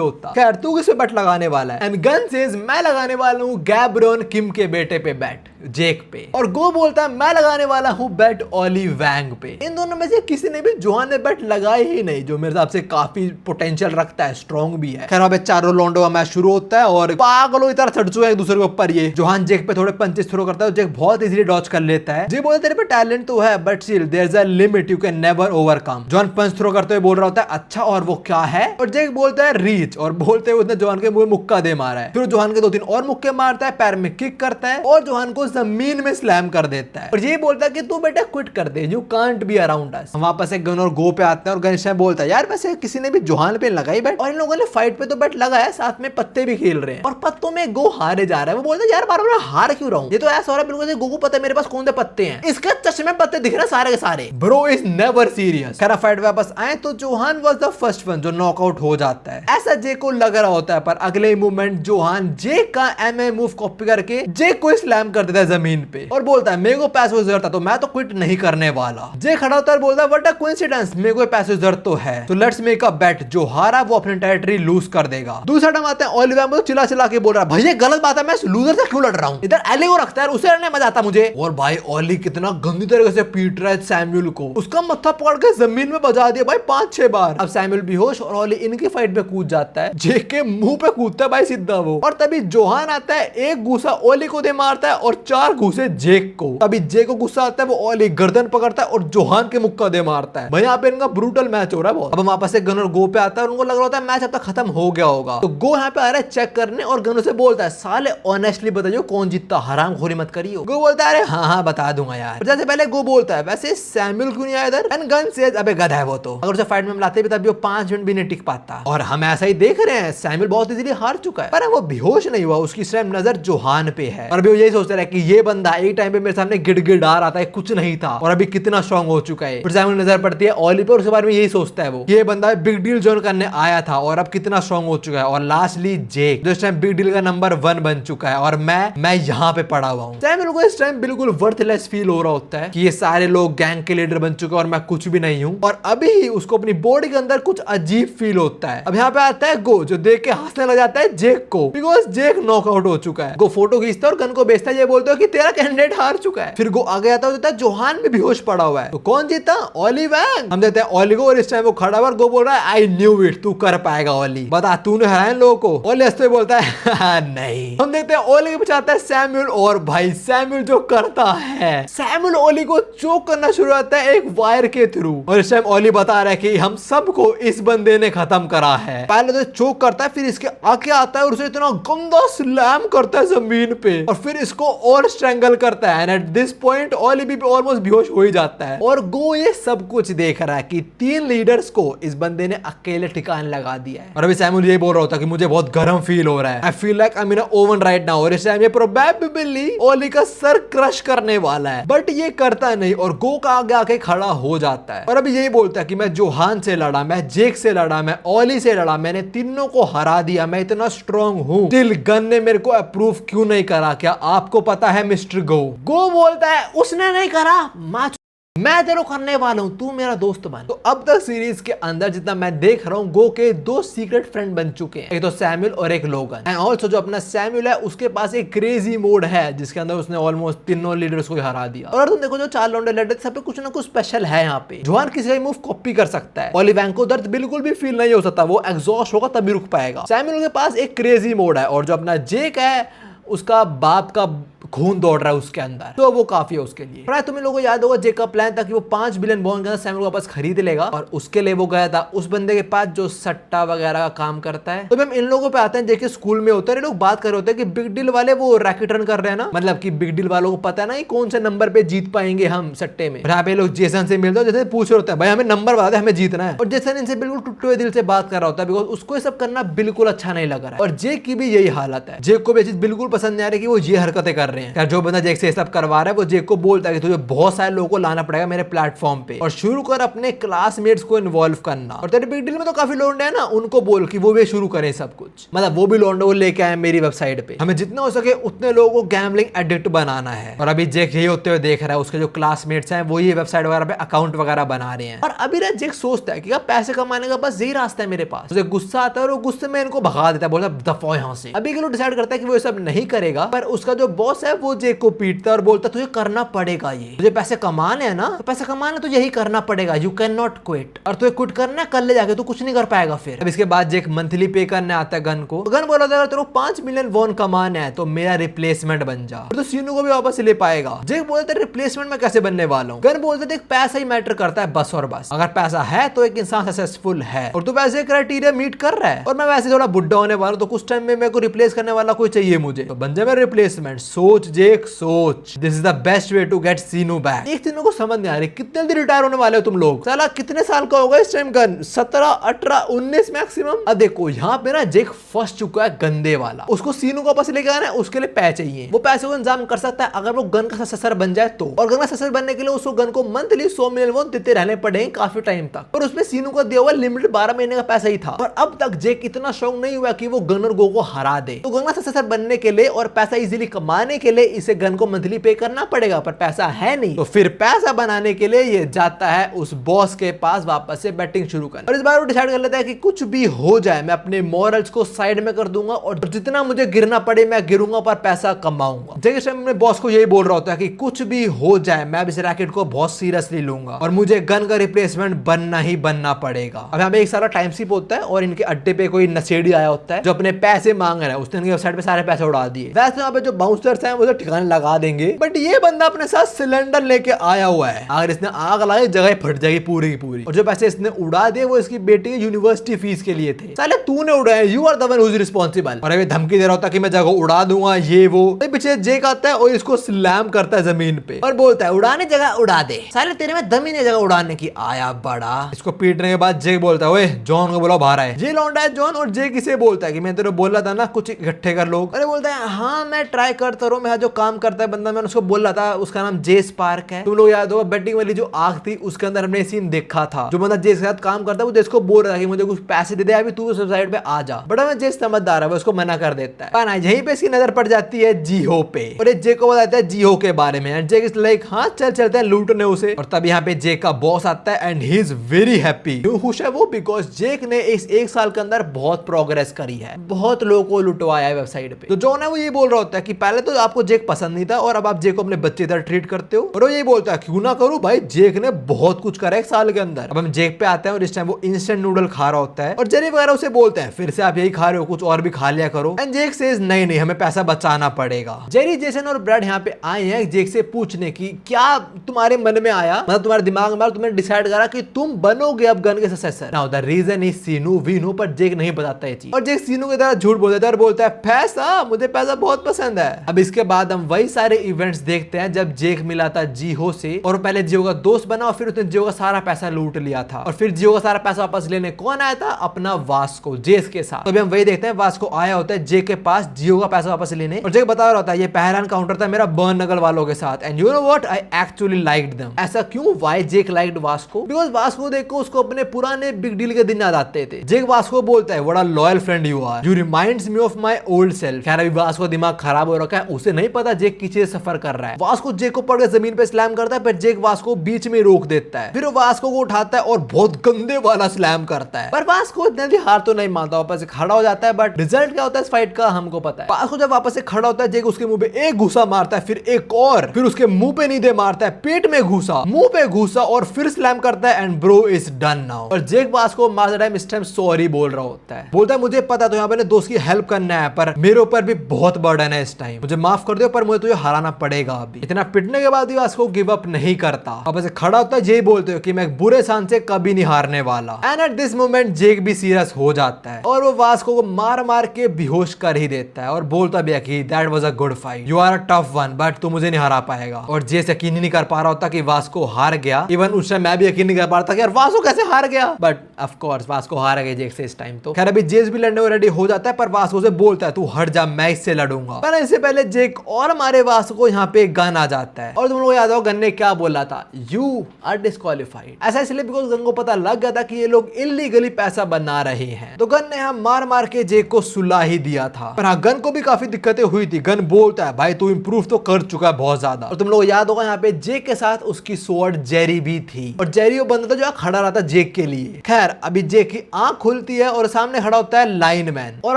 होता। खैर तू किस पे बेट लगाने वाला है, एंड गन सेज मैं लगाने वाला हूँ गैब्रियल किम के बेटे पे बेट। जेक पे, और गो बोलता है मैं लगाने वाला हूँ बेट ओली वैंग पे। इन दोनों में से किसी ने भी जोहान ने बेट लगाई ही नहीं, जो मेरे हिसाब से काफी पोटेंशियल रखता है, स्ट्रॉन्ग भी है। खैर अब चारों लॉन्डो का मैच शुरू होता है और पागलों की तरह चढ़ चुके हैं एक दूसरे के ऊपर। ये जोहान जेक पे थोड़े पंचेस थ्रो करता है, जेक बहुत इजीली डॉज कर लेता है। जेक बोलता है तेरे पे टैलेंट तो है but still there is a limit you can never overcome. Johan punch throw करते हुए बोल रहा होता है अच्छा और वो क्या है, और जेक बोलता है रीच, और बोलते हुए उसने जोहान के मुंह में मुक्का दे मारा है। फिर जोहान के 2-3 और मुक्के मारता है, पैर में किक करता है और जोहान को जमीन में स्लैम कर देता है, और ये बोलता है कि तू बेटा क्विट कर दे, you can't be around us. हम वापस एक गन और गो पे आते हैं और गणेश बोलता है यार वैसे किसी ने भी जोहान पे लगाई बेट, और इन लोगों ने फाइट पे तो बेट लगाया, साथ में पत्ते भी खेल रहे हैं और पत्तों में गो हारे जा रहा है। वो बोलता है यार बार बार हार क्यों रहा हूं, ये तो ऐसा हो रहा है बिल्कुल गो को पता है मेरे पास कौन से पत्ते हैं, इसके चश्मे पत्ते दिख रहे हैं सारे के सारे। Bro is never serious. खैर फाइट वापस आए तो Johan was the first one जो नॉकआउट हो जाता है, ऐसा जे को लग रहा होता है, पर अगले मूवमेंट जोहान जे का एमए मूव कॉपी करके जे को स्लैम कर देता है जमीन पे और बोलता है मेरे को पैसों की जरूरत है तो मैं तो क्विट नहीं करने वाला। जे खड़ा होता है बोलता है व्हाट अ कोइंसिडेंस, मेरे को पैसों की जरूरत तो है, तो लेट्स मेक अ बेट, जो हारा वो अपनी टेरिटरी लूज कर देगा। दूसरा टाइम आता है ओली वैंग चिल्ला चिल्ला के बोल रहा है भैया गलत बात है, मैं लूजर से क्यों लड़ रहा हूँ, इधर एली को रखता है उसे लड़ने मजा आता मुझे। और भाई ओली कितना गंदी तरीके से पीट रहा है सैमुअल को, उसका मत्था पकड़ के जमीन में बजा दिया भाई 5-6 बार। अब सैमुअल बेहोश और ओली इनकी फाइट पे कूद जाता है, जे के मुंह पे कूदता है भाई सीधा वो, और तभी जोहान आता है, एक घूसा ओली को दे मारता है और 4 घूसे जेक को। तभी जे को गुस्सा आता है, वो ओली गर्दन पकड़ता है और जोहान के मुक्का दे मारता है। भाई यहाँ पे इनका ब्रूटल मैच हो रहा है बहुत। अब वापस से गन और गो पे आता है और उनको लग रहा होता है मैच अब तक खत्म हो गया होगा, तो गो यहाँ पे आ रहा है चेक करने और गनो से बोलता है साले ऑनेस्टली बताइए कौन जीतता, हरामखोरी मत करियो। गो बोलता है अरे हाँ हाँ बता दूंगा यार। जैसे पहले गो बोलता है वैसे सैमुअल क्यों नहीं आया इधर, एंड गन सेज अबे गधा है वो तो, अगर उसे फाइट में लाते भी तब वो 5 मिनट भी नहीं टिक पाता। और हम ऐसा ही देख रहे हैं सैमुअल बहुत इजीली हार चुका है, पर वो बेहोश नहीं हुआ, उसकी सिर्फ नजर जोहान पे है और अभी वो यही सोचता है कि ये बंदा एक टाइम पे मेरे सामने गिड़गिड़ा रहा था कुछ नहीं था और अभी कितना स्ट्रांग हो चुका है। फिर सैमुअल नजर पड़ती है ओली पे और उसके बारे में यही सोचता है वो ये बंदा बिग डील जॉइन करने आया था और अब कितना स्ट्रांग हो चुका है। और लास्टली जेक जो इस टाइम बिग डील का नंबर 1 बन चुका है और मैं यहाँ पे पड़ा हुआ हूँ। सैमुअल को इस टाइम बिल्कुल वर्थलेस फील हो रहा होता है कि ये सारे लोग गैंग के लीडर बन चुके हैं और मैं कुछ भी नहीं हूँ, और अभी उसको अपनी बॉडी के अंदर कुछ अजीब फील होता है। अब यहाँ पे आता है गो जो देख के हंसने लग जाता है जेक को, बिकॉज जेक नॉकआउट हो चुका है। गो फोटो खींचता है और गन को बेचता है, ये बोलते हो कि तेरा कैंडिडेट हार चुका है। फिर गो आगे आता है जोहान भी बेहोश पड़ा हुआ है, तो कौन जीता, ओली वैंग। हम देते हैं ओली को और इस टाइम वो खड़ा हुआ और गो बोल रहा है आई न्यू इट, तू कर पाएगा ओली, बता तूने हराया इन लोगों को। ओली हंसते बोलता है नहीं। हम देखते हैं ओली के पीछे आता है सैमुअल, और भाई सैमुअल जो करता है, सैमुअल ओली को चोक करना शुरू होता है एक वायर के थ्रू, और इस टाइम ओली बता रहा है कि हम सबको इस बंदे ने खत्म करा है। पहले तो चोक करता है, फिर इसके आगे आता है और उसे इतना गंदा स्लैम करता है जमीन पे, और फिर इसको और स्ट्रेंगल करता है। एंड एट दिस पॉइंट ओली भी ऑलमोस्ट बेहोश हो ही जाता है, और गो ये सब कुछ देख रहा है कि 3 लीडर्स को इस बंदे ने अकेले ठिकाने लगा दिया है। और अभी सैमुअल ये बोल रहा होता है कि मुझे बहुत गर्म फील हो रहा है, I feel like I am in a oven right now, और इस टाइम ये प्रोबेबली ओली का सर क्रश करने वाला है, बट ये करता नहीं और गो का आगे आके खड़ा हो जाता है। और अभी यही बोलता है कि मैं जोहान से लड़ा, मैं जेक से लड़ा, मैं ओली से लड़ा, मैंने तीनों को हरा दिया, मैं इतना स्ट्रॉन्ग हूँ, स्टिल गन ने मेरे को अप्रूव क्यों नहीं करा, क्या आपको पता है मिस्टर गो। गो बोलता है उसने नहीं करा, मैं तेरे करने वाला हूं, तू मेरा दोस्त बन। तो अब तक सीरीज के अंदर जितना मैं देख रहा हूं, गो के 2 सीक्रेट फ्रेंड बन चुके हैं, एक तो सैमुअल और एक लोगन। एंड ऑल्सो जो अपना सैमुअल है उसके पास एक क्रेजी मोड है जिसके अंदर उसने ऑलमोस्ट तीनों लीडर्स को हरा दिया। और तुम देखो जो 4 लौंडे लड़े सब पे कुछ ना कुछ स्पेशल है यहाँ पे। जोहान किसी का मूव कॉपी कर सकता है, ओली वैंग को दर्द बिल्कुल भी फील नहीं हो सकता, वो एग्जॉस्ट होगा तभी रुक पाएगा। सैमुअल के पास एक क्रेजी मोड है, और जो अपना जेक है उसका बाप का खून दौड़ रहा है उसके अंदर, तो वो काफी है उसके लिए। प्राय तुम्हें लोगों को याद होगा जेक का प्लान था कि वो 5 बिलियन बॉन्ड का सैमुअल वापस खरीद लेगा, और उसके लिए वो गया था उस बंदे के पास जो सट्टा वगैरह का काम करता है। तो हम इन लोगों पे आते हैं, जेके स्कूल में होते हैं, लोग बात कर रहे होते हैं कि बिग डील वाले वो रैकेट रन कर रहे हैं ना, मतलब कि बिग डील वालों को पता है ना कौन से नंबर पे जीत पाएंगे हम सट्टे में। यहाँ पे लोग जेसन से मिलते हैं, जैसे पूछ रहे होते हैं भाई हमें नंबर बता दे, हमें जीतना है, और जेसन इनसे बिल्कुल टूटे हुए दिल से बात कर रहा होता है, बिकॉज उसको ये सब करना बिल्कुल अच्छा नहीं लग रहा है। और जेक की भी यही हालत है, जेक को भी चीज बिल्कुल पसंद नहीं आ रही कि वो ये हरकतें कर रहे हैं। जो बंदा जेक से सब करवा रहा है वो जेक को बोलता है कि तुझे बहुत सारे लोगों को लाना पड़ेगा मेरे प्लेटफॉर्म पे, और शुरू कर अपने क्लासमेट्स को इन्वॉल्व करना। और तेरे बिग डील में तो काफी लौंडे हैं ना, उनको बोल कि वो भी शुरू करें सब कुछ, मतलब वो भी लौंडे को लेके आए मेरी वेबसाइट पे, हमें जितना हो सके उतने लोगों को गैम्बलिंग एडिक्ट बनाना है। और अभी जेक यही होते हुए देख रहा है, उसके जो क्लासमेट्स हैं वो ये वेबसाइट वगैरह पे अकाउंट वगैरह बना रहे हैं। और अभी जेक सोचता है कि पैसे कमाने का बस यही रास्ता है मेरे पास, उसे गुस्सा आता है और गुस्से में इनको भगा देता है, बोलता है दफा यहाँ से। अभी के लोग डिसाइड करता है कि वो ये सब नहीं करेगा, पर उसका जो बॉस है है वो जेक को पीटता है और बोलता है तुझे करना पड़ेगा, ये तुझे पैसे कमाने हैं ना, तो पैसे कमाने तो यही करना पड़ेगा, यू कैन नॉट क्विट, और तुझे क्विट करना है कल ले जाके तू कुछ नहीं कर पाएगा। फिर अब इसके बाद जेक मंथली पे करने आता है गन को। गन बोला अगर तेरे को 5 मिलियन वॉन कमाना है तो मेरा रिप्लेसमेंट बन जा, तो सीनू को भी वापस ले पाएगा। जेक बोलता है रिप्लेसमेंट में कैसे बनने वाला हूँ। गन बोलता है देख पैसा ही मैटर करता है बस और बस, अगर पैसा है तो एक इंसान सक्सेसफुल है और तू वैसे क्राइटेरिया मीट कर रहा है और मैं वैसे थोड़ा बुढ़ा होने वाला हूं, तो कुछ टाइम में मेरे को रिप्लेस करने वाला कोई चाहिए मुझे, तो बन जाए मेरा रिप्लेसमेंट। सोच जेक सोच, this is the best way to get Sinu back. एक तीनों को समझ नहीं आ रही कितने जल्दी रिटायर होने वाले हो तुम लोग, साला कितने साल का होगा इस टाइम गन, 17 18 19 मैक्सिमम। अब देखो यहाँ पे ना जेक फंस चुका है गंदे वाला, उसको सीनू को वापस लेके आना है, उसके लिए पैसे चाहिए, वो पैसे को इंतजाम कर सकता है अगर वो गन का सक्सेसर बन जाए तो, और गन का सक्सेसर बनने के लिए उसको गन को मंथली 100 मिलियन वॉन देते रहने पड़ेंगे काफी टाइम तक, और उसमें सीनू को दिया हुआ लिमिटेड 12 महीने का पैसा ही था। और अब तक जेक इतना स्ट्रांग नहीं हुआ कि वो गन और गो को हरा दे, तो गन का सक्सेसर बनने के लिए और पैसा इजीली कमाने के लिए इसे गन को मंथली पे करना पड़ेगा, पर पैसा है नहीं, तो फिर पैसा बनाने के लिए ये जाता है उस बॉस के पास वापस से बैटिंग शुरू करने। और इस बार वो डिसाइड कर लेता है कि कुछ भी हो जाए मैं अपने मॉरल्स को साइड में कर दूंगा और जितना मुझे गिरना पड़े मैं गिरूंगा पर पैसा कमाऊंगा। जेक इस टाइम अपने बॉस को यही बोल रहा होता है कि कुछ भी हो जाए मैं इस रैकेट को बहुत सीरियसली लूंगा और मुझे गन का रिप्लेसमेंट बनना ही बनना पड़ेगा। अब यहाँ पे एक सारा टाइम स्लिप होता है और इनके अड्डे पे कोई नशेड़ी आया होता है जो अपने पैसे मांग रहा है, उसने इनके वेबसाइट पे सारे पैसे उड़ा दिए। वैसे यहाँ पे जो बाउंसर्स हैं वो तो ठिकाने लगा देंगे, बट ये बंदा अपने साथ सिलेंडर लेके आया हुआ है, अगर इसने आग लगाई जगह फट जाएगी पूरी की पूरी, और जो पैसे इसने उड़ा दिए वो इसकी बेटी की यूनिवर्सिटी फीस के लिए थे। साले तूने उड़ाए, you are the one who is responsible, और अभी धमकी दे रहा होता कि मैं जगह उड़ा दूंगा ये वो। पीछे जेक आता है और इसको स्लैम करता है जमीन पे और बोलता है उड़ाने जगह उड़ा दे, साले तेरे में दम ही नहीं जगह उड़ाने की, आया बड़ा। इसको पीटने के बाद जेक बोलता है ओए जॉन को बोला बाहर आए। ये लौंडा है जॉन, और जेक इसे बोलता है कि मैं तेरे बोला था ना कुछ इकट्ठे कर लोग। अरे बोलता है हाँ मैं ट्राई करता रहा हूँ, मैं जो काम करता है बंदा मैंने उसको बोला था उसका नाम जेस पार्क है। तुम लोग याद होगा बेटिंग वाली जो आग थी उसके अंदर हमने सीन देखा था, जो बंदा जेस के साथ काम करता है वो जेस को बोल रहा था कि मुझे कुछ पैसे दे दे अभी तू उस साइड पे आ जा, बड़ा मैं जेस समझदार है वो उसको मना कर देता है। ना यहीं पे इसकी नजर पड़ जाती है जीहो पे और ये जेक को बताता है जीहो के बारे में। जेक इज लाइक हाँ चल चलते हैं लूटने उसे, और तब यहाँ पे जेक का बॉस आता है and he is very happy. क्यों खुश है वो? बिकॉज जेक ने इस एक साल के अंदर बहुत प्रोग्रेस करी है, बहुत लोगों को लुटवाया है वेबसाइट पे। तो जॉन है वो ये बोल रहा होता है कि पहले तो आपको जेक पसंद नहीं था और अब आप जेक को अपने बच्चे तरह ट्रीट करते हो, और वो ये बोलता है क्यों ना करूं भाई, जेक ने बहुत कुछ करा एक साल के अंदर। अब हम जेक पे आते हैं और इस टाइम वो इंस्टेंट नूडल खा रहा होता है और जेरी वगैरह उसे बोलते हैं फिर से आप यही खा रहे हो, कुछ और भी खा लिया करो। एंड जेक सेज नहीं नहीं हमें पैसा बचाना पड़ेगा। जेरी जेसन और ब्रैड यहाँ पे आए हैं जेक से पूछने की क्या तुम्हारे मन में आया, मतलब तुम्हारे दिमाग में तुमने डिसाइड करा कि तुम बनोगे अब गन के successor. Now the reason is सीनू वी नो, पर जेक नहीं बताता ये चीज, और जेक सीनू की तरह झूठ बोल देता है और बोलता है पैसा, मुझे पैसा बहुत पसंद है। अब इसके बाद हम वही सारे इवेंट्स देखते हैं जब जेक मिला था जीहो से, और पहले जियो का दोस्त बना और फिर उसने जियो का सारा पैसा लूट लिया था, और फिर जियो का सारा पैसा वापस लेने कौन आया था? अपना वास्को जेस के साथ। तो अभी हम वही देखते हैं वास्को आया होता है जेक के पास जियो का पैसा वापस लेने, और जेक बता रहा होता है ये पहला एनकाउंटर था मेरा बर्न नगल वालों के साथ and you know what I actually liked them. ऐसा क्यों? Why Jake liked Vasco? Because Vasco देखो उसको अपने पुराने बिग डील के दिन याद आते थे। जेक वास्को बोलता है what a loyal friend you are, you reminds me of my old self. खैर अभी वास्को दिमाग खराब हो रखा है, उसे नहीं पता जेक किस चीज सफर कर रहा है। वास्को जेक को पड़ के जमीन पे स्लैम करता है, पर जेक वास्को बीच में रोक देता है, फिर वास्को को उठाता है और बहुत गंदे वाला स्लैम करता है, पर वास्को जल्दी हार तो नहीं मानता, वापस से खड़ा हो जाता है। बट रिजल्ट क्या होता है इस फाइट का हमको पता है। वास्को जब वापस से खड़ा होता है जेक उसके मुंह पे एक घुसा मारता है, फिर एक और, फिर उसके मुंह पे नहीं दे मारता है, पेट में घुसा, मुंह पे घुसा और फिर स्लैम करता है and bro is done now. और जेक वास्को मारते टाइम इस टाइम सॉरी बोल रहा होता है, बोलता है मुझे पता तो यहाँ पे दोस्त की हेल्प करना है पर मेरे ऊपर भी बहुत बर्डन है इस टाइम, मुझे माफ कर दो पर मुझे तुझे हराना पड़ेगा। अभी इतना पिटने के बाद भी वास्को गिव अप नहीं करता, अब ऐसे खड़ा होता है, यही बोलते हो कि मैं बुरे इंसान से कभी नहीं हारने वाला। एंड एट दिस मोमेंट जेक भी सीरियस हो जाता है और वो वास्को को मार मार के बेहोश कर ही देता है और बोलता भी है कि that was a good fight, you are a tough one but तू मुझे नहीं हरा पाएगा। और जेस यकीन नहीं कर पा रहा होता कि वास्को हार गया, इवन उस टाइम मैं भी यकीन नहीं कर पा रहा था कि यार वास्को कैसे हार गया, बट ऑफ कोर्स वास्को हार गया जेक से इस टाइम। तो खैर अभी जेस भी लड़ने को रेडी हो जाता है पर वास्को से बोलता है तू हट जा मैं इससे लड़ूंगा, पर इससे पहले जेक और मारे वास्को को यहाँ पे गन आ जाता है और तुम लोग याद हो गन ने क्या बोला था, यू आर डिस्क्वालिफाइड। ऐसा इसलिए बिकॉज गन को पता लग गया था कि ये लोग इलीगली पैसा बना रहे हैं, तो गन ने यहाँ मार मार के जेक को सुला ही दिया था। पर हाँ गन को भी काफी दिक्कतें हुई थी। गन बोलता है भाई तू इंप्रूव तो कर चुका है बहुत ज्यादा, और तुम लोग याद होगा यहाँ पे जेक के साथ उसकी स्वॉर्ड जेरी भी थी और जेरी वो बंदा था जो खड़ा रहा था जेक के लिए। खैर अभी जेक की आंख खुलती है और सामने खड़ा होता है लाइन मैन, और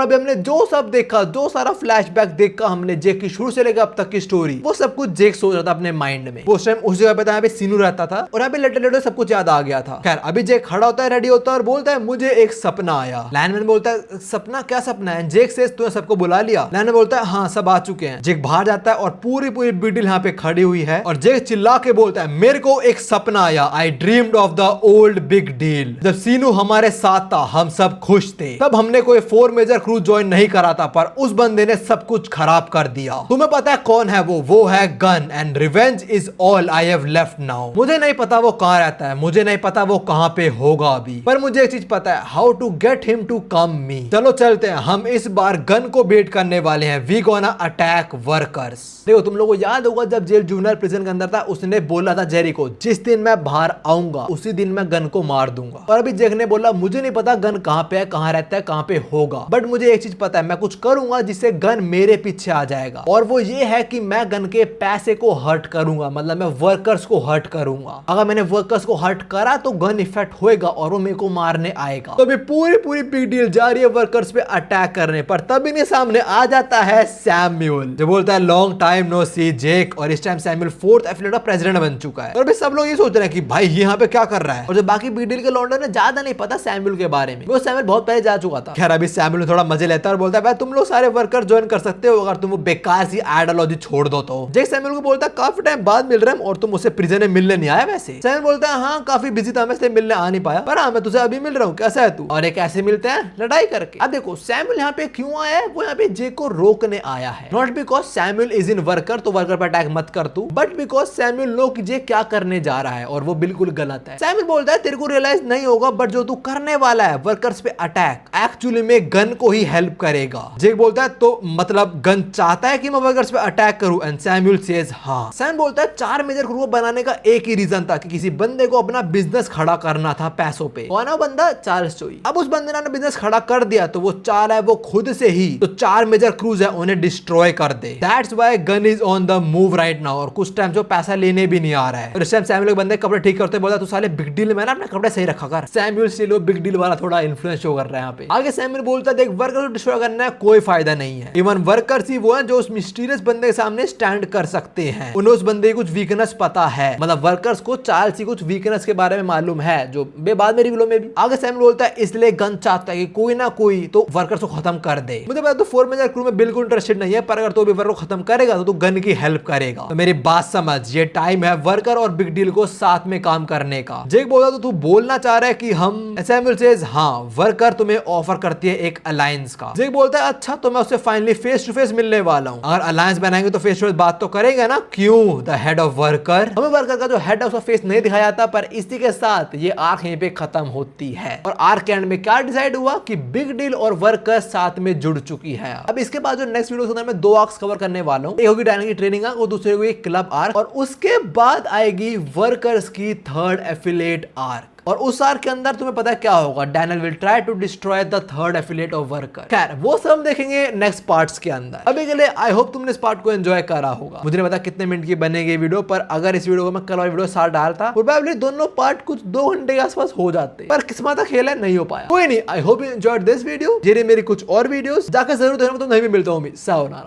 अभी हमने जो सब देखा, जो सारा फ्लैशबैक देखा हमने जेक की शुरू से लेकर अब तक की स्टोरी, वो सब कुछ जेक सोच रहा था अपने माइंड में। उस टाइम उस जगह पे यहाँ पे सीनू रहता था और यहाँ पे लेटे लेटे सब कुछ याद आ गया था। खैर अभी जेक खड़ा होता है, रेडी होता है और बोलता है मुझे एक सपना आया। लैंडमैन बोलता है सपना, क्या सपना है? जेक से तूने सबको बुला लिया? लैंडमैन बोलता है हाँ सब आ चुके हैं। जेक बाहर जाता है और पूरी पूरी बिग डील यहाँ पे खड़ी हुई है और जेक चिल्ला के बोलता है मेरे को एक सपना आया, आई dreamed of the old big deal. जब सीनू हमारे साथ था हम सब खुश थे, तब हमने कोई 4 मेजर क्रूज ज्वाइन नहीं करा था, पर उस बंदे ने सब कुछ खराब कर दिया। तुम्हें पता है कौन है वो है gun, and revenge is all I have left now. मुझे नहीं पता वो कहां रहता है, मुझे नहीं पता वो कहां पे होगा अभी, पर मुझे एक चीज पता है, how to get him to come me. चलो चलते हैं, हम इस बार गन को बेट करने वाले हैं। We gonna attack workers. देखो तुम लोगों को याद होगा जब जेल जुवेनाइल प्रिजन के अंदर था, उसने बोला था जेरी को जिस दिन मैं बाहर आऊंगा उसी दिन मैं गन को मार दूंगा। और अभी जेक ने बोला मुझे नहीं पता गन कहां पे है, कहां रहता है, कहां पे होगा, बट मुझे एक चीज पता है, मैं कुछ करूंगा जिससे गन मेरे पीछे आ जाएगा। और वो ये है कि मैं गन के पैसे को हर्ट करूंगा, मतलब मैं वर्कर्स को हर्ट करूंगा। अगर मैंने वर्कर्स को हर्ट करा तो गन इफेक्ट होएगा और वो मेरे को मारने आएगा। तो अभी पूरी पूरी बिग डील जा रही है वर्कर्स पे अटैक करने पर, तभी नहीं सामने आ जाता है सैम्यूल जो बोलता है लॉन्ग टाइम नो सी जेक। और इस टाइम सैम्यूल 4th एफिलिएट का प्रेसिडेंट बन चुका है। और अभी सब लोग ये सोच रहे हैं कि भाई यहाँ पे क्या कर रहा है। और जो बाकी बिग डील के लॉन्डन ने ज्यादा नहीं पता सैम्यूल के बारे में, वो सैम्यूल बहुत पहले जा चुका था। खैर अभी सैम्यूल थोड़ा मजे लेता है और बोलता है भाई तुम लोग सारे वर्कर ज्वाइन कर सकते हो अगर तुम वो बेकार सी आइडियोलॉजी छोड़ दो तो। जेक सैम्यूल को बोलता है काफी टाइम बाद मिल रहे हैं और तुम मुझसे प्रिजन में मिलने नहीं आया वैसे। सैम्यूल बोलता है हाँ काफी बिजी था, मैं इसलिए मिलने आ नहीं पाया, पर हाँ मैं तुझे अभी मिल रहा हूँ, कैसा है तू? और ये कैसे मिलते हैं? लड़ाई करके। अब देखो सैम्यूल यहाँ पे क्यों आया है, वो यहाँ पे जेक को रोकने आया है। Not because Samuel is in worker तो वर्कर पर अटैक मत कर तू, बट बिकॉज सैम्यूल नो कि जेक क्या करने जा रहा है और वो बिल्कुल गलत है। सैम्यूल बोलता है तेरे को रियलाइज नहीं होगा बट जो तू करने वाला है वर्कर्स पे अटैक एक्चुअली में गन को ही हेल्प करेगा। जेक बोलता है तो मतलब गन चाहता है कि मैं वर्कर्स पे अटैक करूं? एंड सैम्यूल सेज हाँ। सैम्यूल बोलता है 4 मेजर क्रू बनाने का एक ही रीजन था कि किसी बंदे को अपना बिजनेस खड़ा करना था पैसों पे। कौन है बंदा? चार्ल्स चोई। अब उस बंदे ने बिजनेस खड़ा कर दिया तो वो चाह रहा है वो खुद से ही तो 4 मेजर क्रूज है उन्हें डिस्ट्रॉय कर दे। That's why Gun is on the move right now. और कुछ टाइम जो पैसा लेने भी नहीं आ रहा है। और इस टाइम सैम्यूल के बंदे कपड़े ठीक करते बोला तू साले बिग डील में ना अपने कपड़े सही रखा कर। सैम्यूल से लो बिग डील वाला थोड़ा इन्फ्लुएंस शो कर रहा है यहाँ पे। आगे सैम्यूल बोलता है देख वर्कर को डिस्ट्रॉय करना है कोई फायदा नहीं है, इवन वर्कर्स ही वो हैं जो उस मिस्टीरियस बंदे के सामने स्टैंड कर सकते हैं। उन्हें उस बंदे की कुछ वीकनेस पता है, मतलब वर्कर्स को चार्ल्स की कुछ वीकनेस के बारे में मालूम है जो बाद में रिवील में भी। आगे सैम्यूल बोलता है इसलिए गन चाहता है कि कोई ना कोई तो वर्कर्स को खत्म कर दे। मुझे पता तो 4 मेजर क्रू में बिल्कुल इंटरेस्टेड नहीं है, पर अगर तो भी वर्कर को खत्म करेगा तो तू गन की हेल्प करेगा। तो मेरी बात समझ, ये टाइम है वर्कर और बिग डील को साथ में काम करने का। जेक बोला तो तू बोलना चाह रहा है कि हम? सैम्यूल सेज हाँ, वर्कर तुम्हें ऑफर करती है एक अलायंस का। जेक बोलता है अच्छा तो मैं उससे फाइनली फेस टू फेस मिलने वाला हूँ। अगर अलायंस बनाएंगे तो फेस टू फेस बात तो करेंगे ना। क्यों? The head of worker. हमें वर्कर का जो हेड है उसका फेस नहीं दिखाया जाता, पर इसी के साथ ये आर्क यहीं पे खत्म होती है। और आर्क के एंड में क्या डिसाइड हुआ कि बिग डील और वर्कर साथ में जुड़ चुकी है। अब इसके बाद जो नेक्स्ट वीडियो के अंदर मैं 2 आर्क्स कवर करने वाला हूँ। एक होगी डायना की ट्रेनिंग आर्क और दूसरी होगी क्लब आर्क, और उसके बाद आएगी वर्कर्स की 3rd एफिलिएट आर्क। और उस आर्क के अंदर तुम्हें पता है क्या होगा, Daniel will try to destroy the 3rd affiliate of worker. खैर वो सब हम देखेंगे नेक्स्ट पार्ट्स के अंदर। अभी के लिए आई होप तुमने इस पार्ट को एंजॉय करा होगा। मुझे नहीं पता कितने मिनट की बनेगी वीडियो, पर अगर इस वीडियो को मैं कल वाली वीडियो साथ डालता प्रोबेबली दोनों पार्ट कुछ 2 घंटे के आसपास हो जाते, पर किस्मत का खेल है नहीं हो पाया। कोई नहीं, I hope you enjoyed this video. मेरी कुछ और वीडियोस जाकर जरूर देखना, तो नहीं भी मिलता हूँ। सायोनारा।